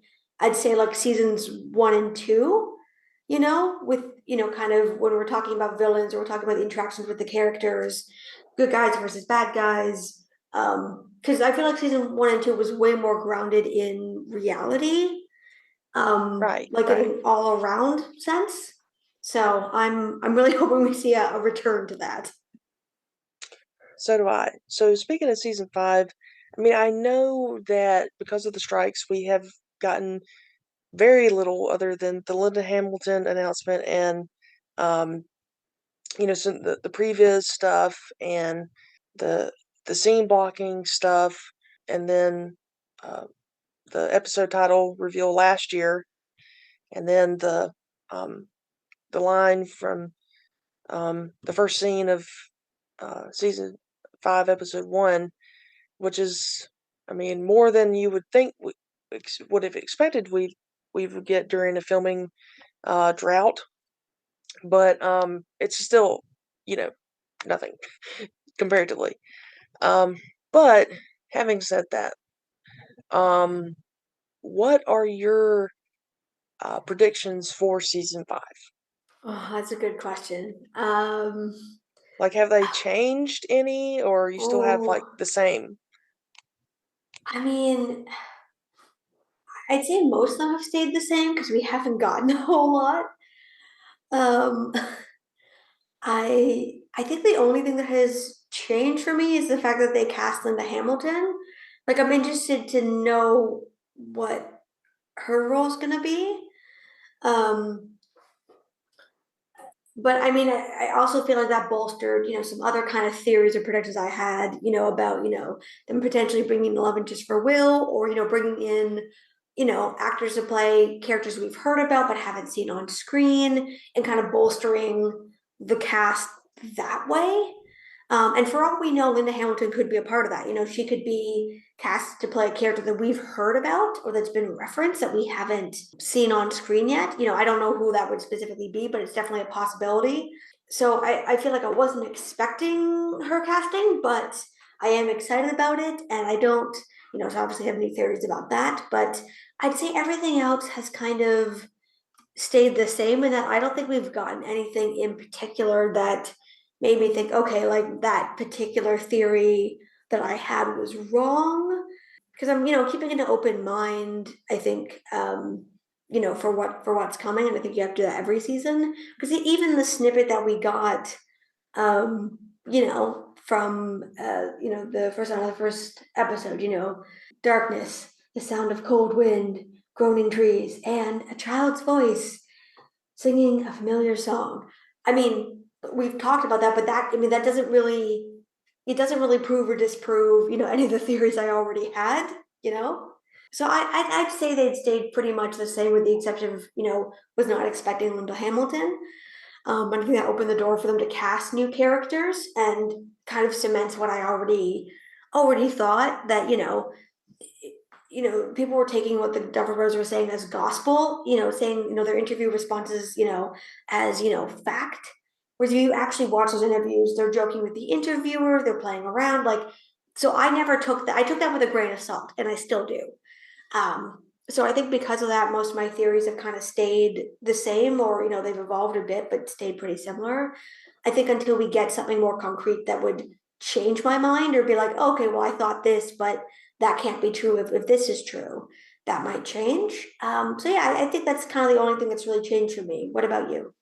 I'd say, like seasons one and two. You know, with, you know, kind of when we're talking about villains or we're talking about the interactions with the characters, good guys versus bad guys. Because I feel like season one and two was way more grounded in reality, Right, like in right. an all around sense. So I'm really hoping we see a return to that. So do I. So speaking of season five, I mean, I know that because of the strikes, we have gotten very little other than the Linda Hamilton announcement and, um, some the previous stuff and the the scene blocking stuff, and then uh, the episode title reveal last year, and then um, the line from the first scene of season five, episode one, which is, I mean, more than you would think we would have expected we would get during a filming drought, but it's still, you know, nothing comparatively. Um, but having said that, um, what are your predictions for season five? Oh, that's a good question. Like, have they changed any, or you still have like Oh, the same? I mean, I'd say most of them have stayed the same because we haven't gotten a whole lot. Um, I think the only thing that has changed for me is the fact that they cast Linda Hamilton. Like, I'm interested to know what her role's gonna be. Um, but I mean, I also feel like that bolstered, some other kind of theories or predictions I had, about, them potentially bringing the love interest for Will, or, bringing in, actors to play characters we've heard about but haven't seen on screen, and kind of bolstering the cast that way. And for all we know, Linda Hamilton could be a part of that. She could be cast to play a character that we've heard about or that's been referenced that we haven't seen on screen yet. I don't know who that would specifically be, but it's definitely a possibility. So I feel like I wasn't expecting her casting, but I am excited about it. And I don't, so obviously have any theories about that. But I'd say everything else has kind of stayed the same, and that I don't think we've gotten anything in particular that made me think, okay, like that particular theory that I had was wrong. Because I'm, keeping an open mind, I think, for what's coming, and I think you have to do that every season. Because even the snippet that we got, from the first episode, darkness, the sound of cold wind, groaning trees, and a child's voice singing a familiar song. I mean, we've talked about that, but that doesn't really, it doesn't really prove or disprove, any of the theories I already had, you know? So I'd say they'd stayed pretty much the same, with the exception of, was not expecting Linda Hamilton. I think that opened the door for them to cast new characters and kind of cements what I already thought, that, people were taking what the Duffer Brothers were saying as gospel, saying, their interview responses, as, fact. Whereas if you actually watch those interviews, they're joking with the interviewer, they're playing around. Like, so I never took that. I took that with a grain of salt, and I still do. So I think because of that, most of my theories have kind of stayed the same, or, they've evolved a bit, but stayed pretty similar. I think until we get something more concrete that would change my mind, or be like, okay, well, I thought this, but that can't be true. If this is true, that might change. So yeah, I think that's kind of the only thing that's really changed for me. What about you?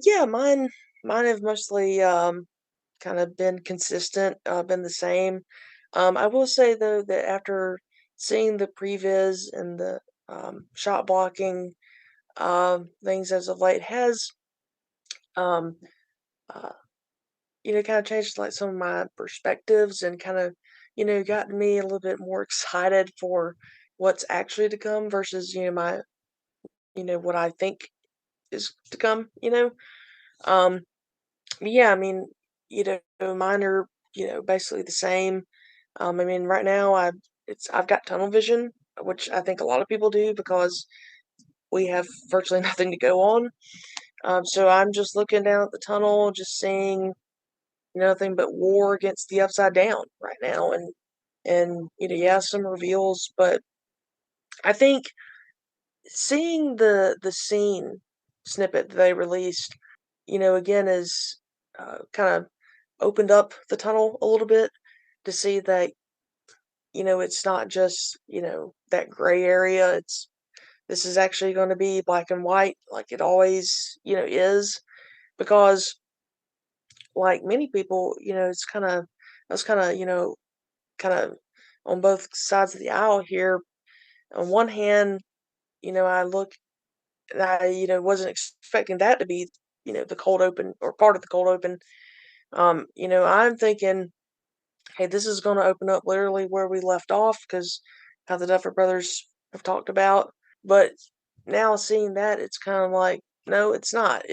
Yeah, mine have mostly kind of been consistent, been the same. I will say though that after seeing the previs and the shot blocking things as of late has um uh, kind of changed like some of my perspectives, and kind of gotten me a little bit more excited for what's actually to come versus my what I think is to come. Um yeah, I mean, mine are basically the same. I mean, right now I've got tunnel vision, which I think a lot of people do because we have virtually nothing to go on. So I'm just looking down at the tunnel, just seeing nothing but war against the upside down right now, and yeah, some reveals, but I think seeing the scene snippet that they released, again is kind of opened up the tunnel a little bit to see that it's not just that gray area. This is actually going to be black and white like it always is, because like many people, it's kind of I was kind of on both sides of the aisle here. On one hand, I look and I wasn't expecting that to be the cold open or part of the cold open. I'm thinking, hey, this is going to open up literally where we left off, because how the Duffer Brothers have talked about. But now seeing that, it's kind of like, no, it's not.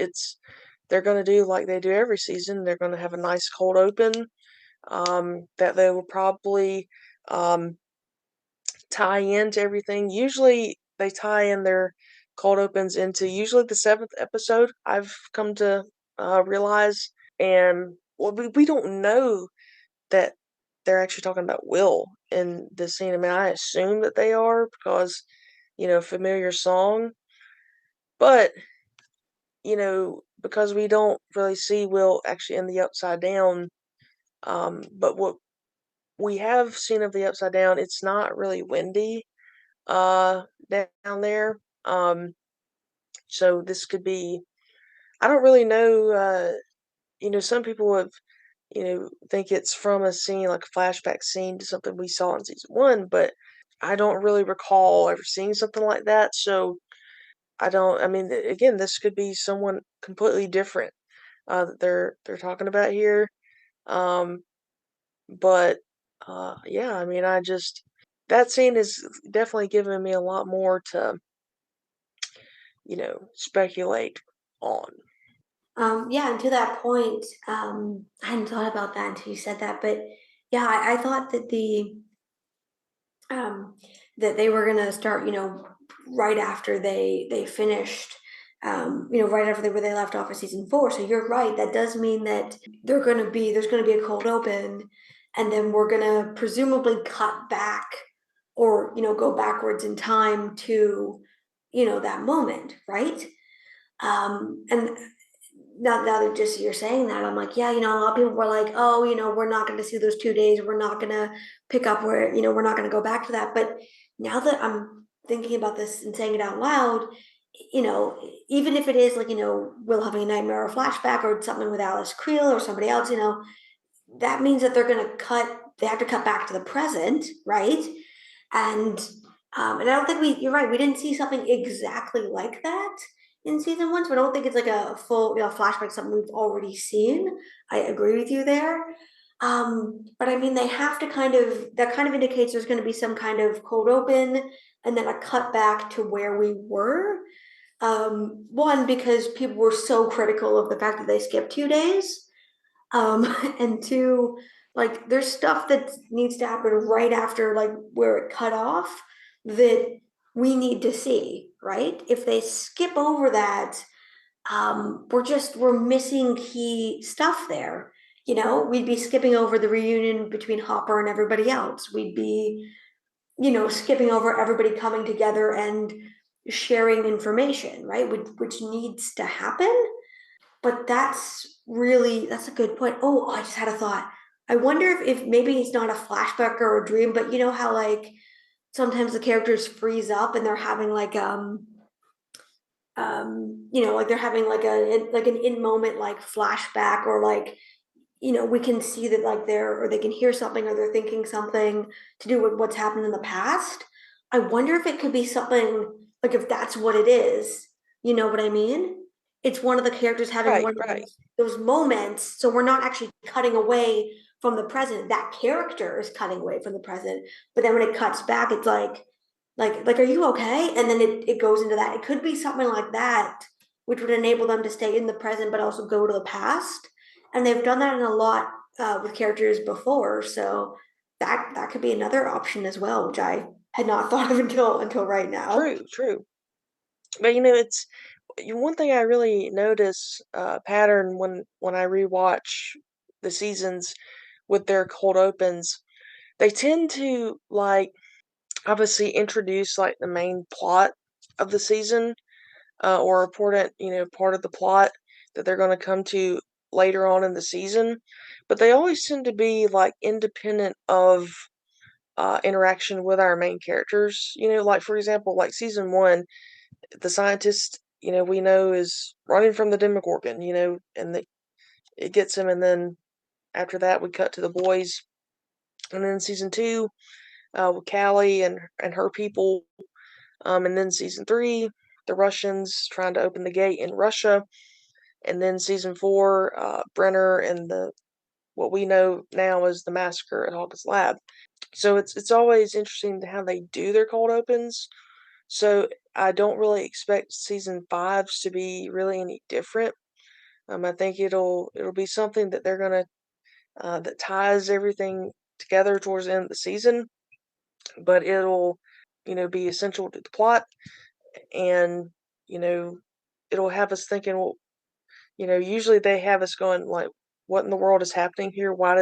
They're going to do like they do every season. They're going to have a nice cold open that they will probably um, tie into everything. Usually, they tie in their cold opens into usually the seventh episode. I've come to realize, and well, we don't know that they're actually talking about Will in this scene. I mean, I assume that they are because, familiar song, but, because we don't really see Will actually in the Upside Down, but what we have seen of the Upside Down, it's not really windy, down there. So this could be, I don't really know, some people have, think it's from a scene, like a flashback scene to something we saw in season one, but I don't really recall ever seeing something like that. So I mean, again, this could be someone completely different that they're talking about here. Um, but yeah, I mean, that scene is definitely giving me a lot more to speculate on. Yeah, and to that point, I hadn't thought about that until you said that, but yeah, I thought that um, that they were gonna start, right after they finished, right after where they left off of season four. So you're right. That does mean that there's gonna be a cold open, and then we're gonna presumably cut back, or go backwards in time to, that moment, right? And now that just you're saying that, I'm like, yeah, a lot of people were like, oh, we're not going to see those 2 days. We're not going to pick up where, we're not going to go back to that. But now that I'm thinking about this and saying it out loud, even if it is like, Will having a nightmare or flashback or something with Alice Creel or somebody else, that means that they have to cut back to the present, right? And and I don't think you're right, we didn't see something exactly like that in season one, so I don't think it's like a full, flashback, something we've already seen. I agree with you there. But I mean, that kind of indicates there's going to be some kind of cold open and then a cut back to where we were. One, because people were so critical of the fact that they skipped 2 days. And two, like there's stuff that needs to happen right after like where it cut off that we need to see, right? If they skip over that, we're missing key stuff there. We'd be skipping over the reunion between Hopper and everybody else. We'd be, skipping over everybody coming together and sharing information, right? Which needs to happen. But that's a good point. Oh, I just had a thought. I wonder if maybe it's not a flashback or a dream, but you know how like sometimes the characters freeze up and they're having like like they're having like an in moment like flashback, or like we can see that like or they can hear something, or they're thinking something to do with what's happened in the past. I wonder if it could be something like, if that's what it is. You know what I mean? It's one of the characters having Right, one of right. those moments, so we're not actually cutting away from the present. That character is cutting away from the present, but then when it cuts back, it's like are you okay? And then it goes into that. It could be something like that, which would enable them to stay in the present but also go to the past. And they've done that in a lot with characters before, so that could be another option as well, which I had not thought of until right now. True, true. But it's one thing I really notice pattern when I rewatch the seasons with their cold opens. They tend to like obviously introduce like the main plot of the season, or important, part of the plot that they're going to come to later on in the season. But they always tend to be like independent of interaction with our main characters. Like for example, like season one, the scientist, we know is running from the Demogorgon, and it gets him, and then after that we cut to the boys, and then season two, with Callie and her people, and then season three, the Russians trying to open the gate in Russia, and then season four, Brenner and the what we know now as the massacre at Hawkins Lab. So it's always interesting to how they do their cold opens. So I don't really expect season fives to be really any different. I think it'll be something that they're gonna that ties everything together towards the end of the season, but it'll be essential to the plot, and you know it'll have us thinking. Well, usually they have us going like, what in the world is happening here? Why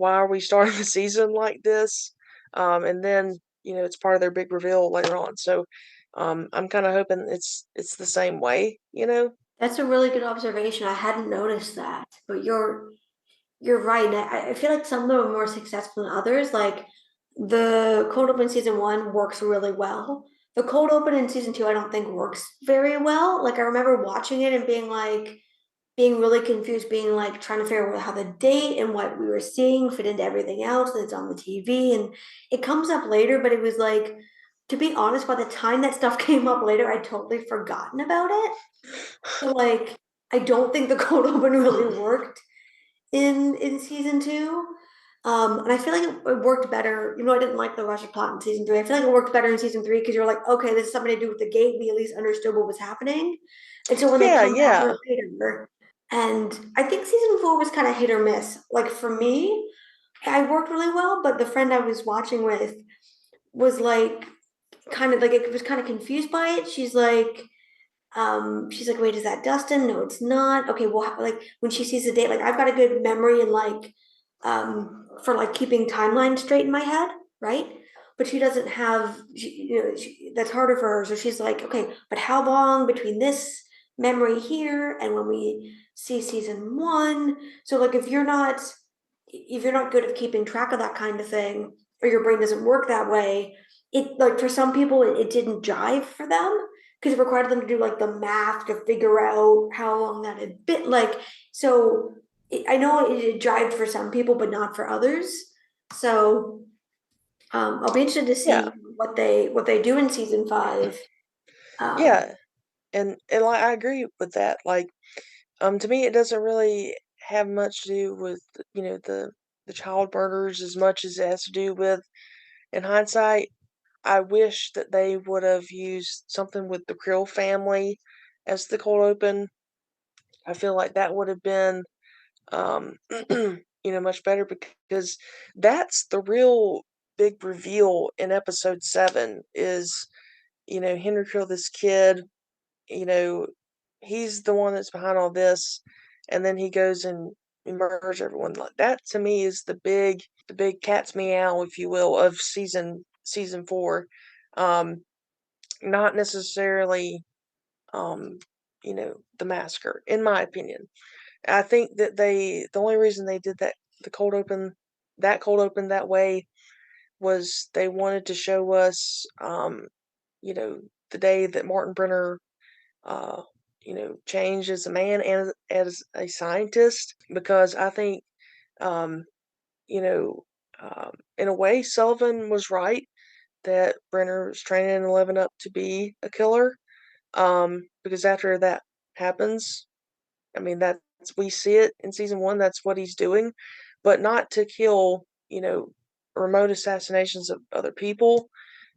are we starting the season like this? And then, it's part of their big reveal later on. So, I'm kind of hoping it's the same way. That's a really good observation. I hadn't noticed that, but you're right. And I feel like some of them are more successful than others. Like the cold open season one works really well. The cold open in season two, I don't think works very well. Like I remember watching it and being really confused, being like trying to figure out how the date and what we were seeing fit into everything else that's on the TV. And it comes up later, but it was like, to be honest, by the time that stuff came up later, I'd totally forgotten about it. So like I don't think the cold open really worked in season two. And I feel like it worked better. I didn't like the Russian plot in season three. I feel like it worked better in season three because you're like, okay, this is something to do with the gate. We at least understood what was happening. And so when they Yeah, come back yeah, years later, and I think season four was kind of hit or miss. Like for me, I worked really well, but the friend I was watching with was like kind of like it was kind of confused by it. She's like, wait, is that Dustin? No, it's not. Okay, well, like when she sees the date, like I've got a good memory and like for like keeping timelines straight in my head, right? But she doesn't have, that's harder for her. So she's like, okay, but how long between this memory here and when we see season one? So like if you're not good at keeping track of that kind of thing, or your brain doesn't work that way, it like for some people it didn't jive for them because it required them to do like the math to figure out how long that had been like so I know it jived for some people but not for others. So I'll be interested to yeah, see what they do in season five. um yeah. And like I agree with that. Like, to me, it doesn't really have much to do with the child murders as much as it has to do with, in hindsight, I wish that they would have used something with the Krill family as the cold open. I feel like that would have been, um, much better because that's the real big reveal in episode 7 is, Henry Krill, this kid, you know, he's the one that's behind all this, and then he goes and murders everyone. Like that to me is the big cat's meow, if you will, of season 4. Um, Not necessarily, um, the massacre, in my opinion. I think that the only reason they did the cold open, that cold open that way was they wanted to show us, you know, the day that Martin Brenner, uh, changed as a man and as a scientist, because I think, um, you know, in a way, Sullivan was right that Brenner was training and living up to be a killer. Because after that happens, I mean, that's we see it in season 1, that's what he's doing, but not to kill, remote assassinations of other people.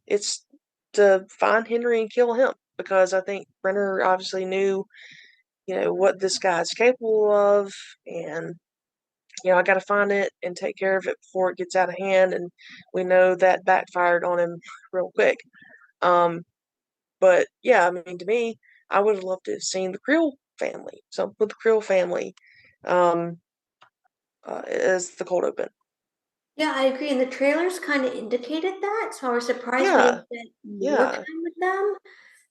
It's to find Henry and kill him because I think Brenner obviously knew, what this guy's capable of, and I got to find it and take care of it before it gets out of hand. And we know that backfired on him real quick. Um, but yeah, I mean, to me, I would have loved to have seen the Creel family, something with the Creel family, um, as the cold open. yeah, I agree, and the trailers kind of indicated that, so I was surprised we Yeah, didn't get more yeah, time with them.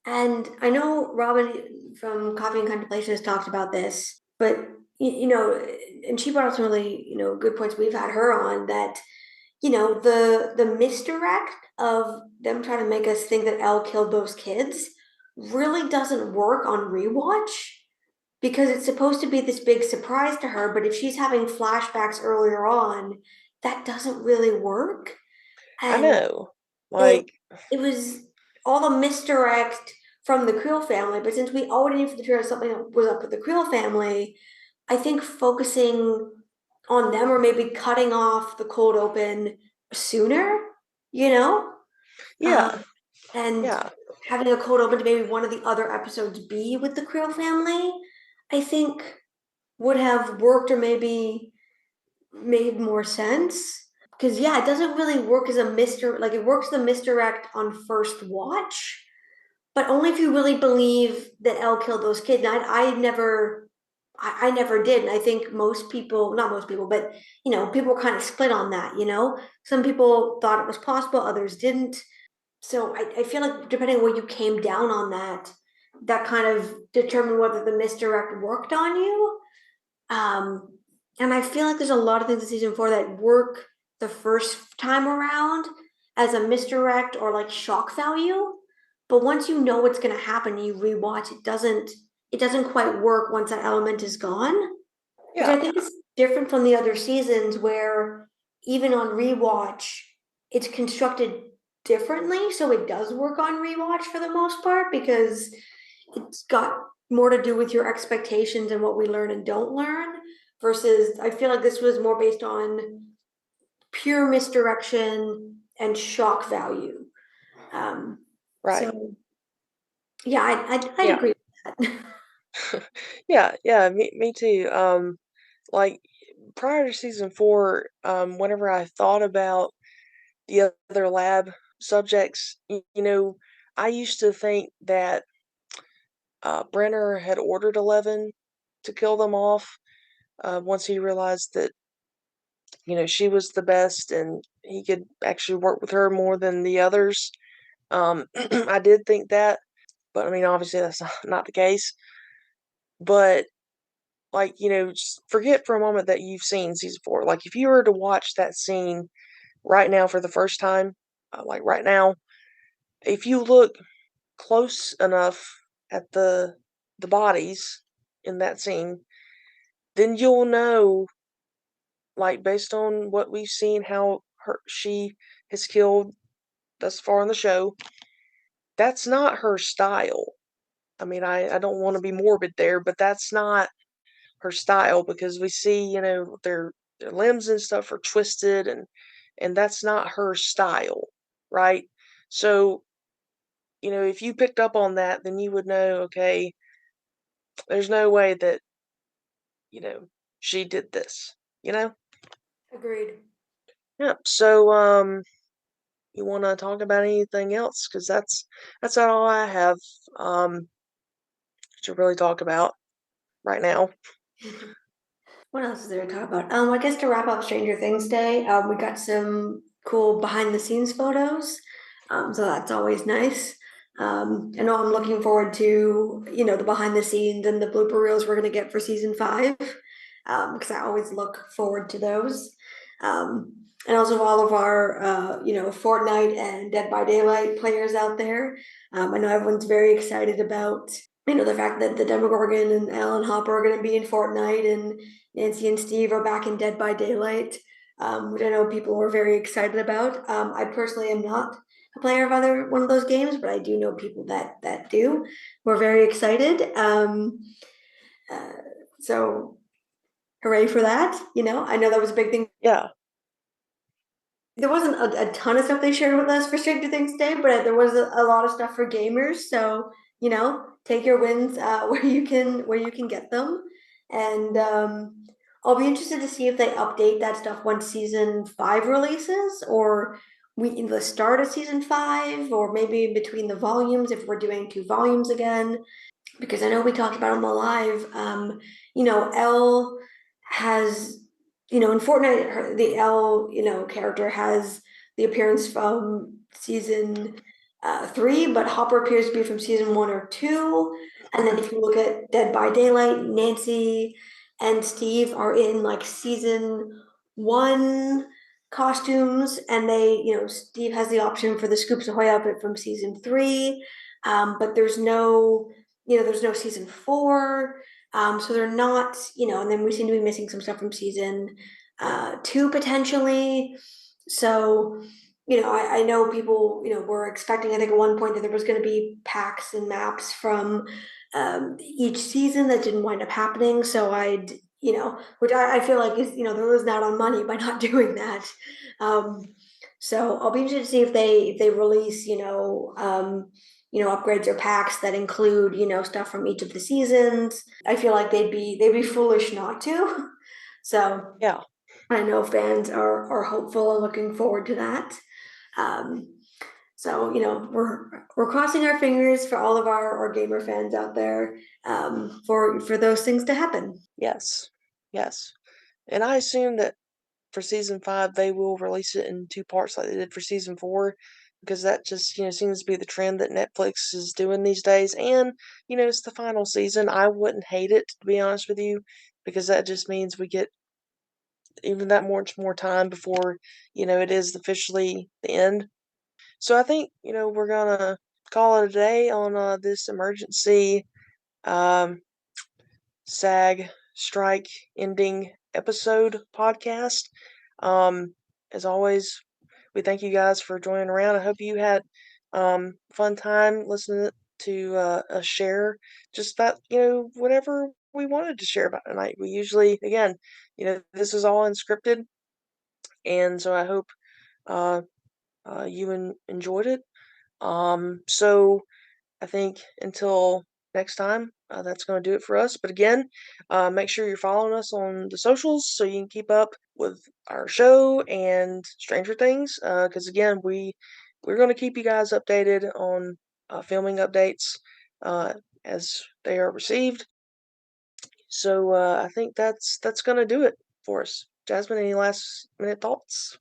And I know Robin from Coffee and Contemplation has talked about this, but and she brought up some really, good points. We've had her on that, the misdirect of them trying to make us think that Elle killed those kids really doesn't work on rewatch because it's supposed to be this big surprise to her, but if she's having flashbacks earlier on, that doesn't really work. I And know. it Like, it was all the misdirect from the Creel family, but since we already knew from the trailer something was up with the Creel family, I think focusing on them or maybe cutting off the cold open sooner, you know, yeah, um, and yeah, having a cold open to maybe one of the other episodes be with the Creel family, I think would have worked or maybe made more sense. Because yeah, it doesn't really work as a like it works the misdirect on first watch, but only if you really believe that Elle killed those kids. And I never did. And I think most people, not most people, but people were kind of split on that, Some people thought it was possible, others didn't. So I feel like depending on where you came down on that kind of determined whether the misdirect worked on you. And I feel like there's a lot of things in season four that work the first time around as a misdirect or like shock value. But once you know what's gonna happen and you rewatch, it doesn't quite work once that element is gone. Which I yeah, think is different from the other seasons where even on rewatch, it's constructed differently. So it does work on rewatch for the most part because it's got more to do with your expectations and what we learn and don't learn, versus I feel like this was more based on pure misdirection and shock value. Right. So yeah, I'd Yeah. agree with that. Yeah, me too. Like prior to season 4, whenever I thought about the other lab subjects, I used to think that Brenner had ordered 11 to kill them off once he realized that, she was the best and he could actually work with her more than the others. I did think that, but I mean, obviously that's not the case. But like, just forget for a moment that you've seen season 4. Like, if you were to watch that scene right now for the first time, like right now, if you look close enough at the bodies in that scene, then you'll know, like based on what we've seen, how she has killed thus far in the show. That's not her style. I mean, I don't want to be morbid there, but that's not her style because we see, their limbs and stuff are twisted and that's not her style, right? So, if you picked up on that, then you would know, okay, there's no way that, you know, she did this, you know? Agreed. Yeah. So, you want to talk about anything else? Because that's all I have um to really talk about right now. What else is there to talk about? I guess to wrap up Stranger Things Day, we got some cool behind the scenes photos. So that's always nice. I know I'm looking forward to, the behind the scenes and the blooper reels we're gonna get for season 5. Because I always look forward to those. And also all of our, Fortnite and Dead by Daylight players out there. I know everyone's very excited about, the fact that the Demogorgon and Alan Hopper are going to be in Fortnite, and Nancy and Steve are back in Dead by Daylight, which I know people were very excited about. I personally am not a player of either one of those games, but I do know people that do. We're very excited. Uh, so hooray for that! I know that was a big thing. Yeah. There wasn't a ton of stuff they shared with us for Stranger Things Day, but there was a lot of stuff for gamers. So take your wins where you can get them, and I'll be interested to see if they update that stuff once season 5 releases, or the start of season 5, or maybe in between the volumes if we're doing 2 volumes again, because I know we talked about on the live. Elle has, in Fortnite, the Elle, character has the appearance from season 3, but Hopper appears to be from season 1 or 2. And then if you look at Dead by Daylight, Nancy and Steve are in like season 1 costumes, and Steve has the option for the Scoops Ahoy outfit from season 3. But there's no season 4. So they're not, and then we seem to be missing some stuff from season 2 potentially. So, I know people, were expecting, I think at one point, that there was going to be packs and maps from each season that didn't wind up happening. So which I feel like is, they're losing out on money by not doing that. So I'll be interested to see if they release, upgrades or packs that include, stuff from each of the seasons. I feel like they'd be foolish not to. So Yeah. I know fans are hopeful and looking forward to that. Um, so we're crossing our fingers for all of our gamer fans out there, for those things to happen. Yes. Yes. And I assume that for season 5 they will release it in 2 parts like they did for season 4 because that just, seems to be the trend that Netflix is doing these days. And, it's the final season. I wouldn't hate it, to be honest with you, because that just means we get even that much more time before, it is officially the end. So I think, we're gonna call it a day on this emergency um, SAG strike ending episode podcast. As always, we thank you guys for joining around. I hope you had fun time listening to share just about, whatever we wanted to share about tonight. We usually, again, this is all unscripted, and so I hope uh, you enjoyed it. So I think until next time, that's going to do it for us. But again, make sure you're following us on the socials so you can keep up with our show and Stranger Things. Because again, we're going to keep you guys updated on filming updates as they are received. So I think that's going to do it for us. Jasmine, any last minute thoughts?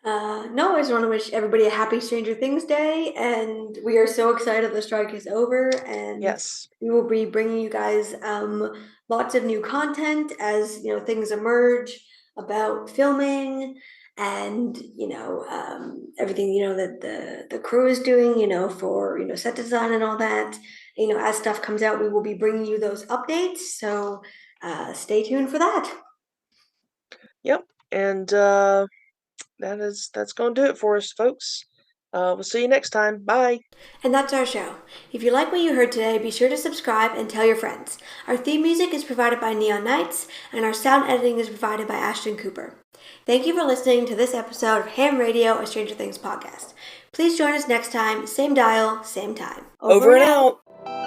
No, I just want to wish everybody a happy Stranger Things Day, and we are so excited the strike is over, and Yes. we will be bringing you guys lots of new content as things emerge about filming and everything that the crew is doing for set design and all that. As stuff comes out, we will be bringing you those updates. So stay tuned for that. Yep. And that's going to do it for us, folks. We'll see you next time. Bye. And that's our show. If you like what you heard today, be sure to subscribe and tell your friends. Our theme music is provided by Neon Knights, and our sound editing is provided by Ashton Cooper. Thank you for listening to this episode of Ham Radio, a Stranger Things podcast. Please join us next time, same dial, same time. Over and out.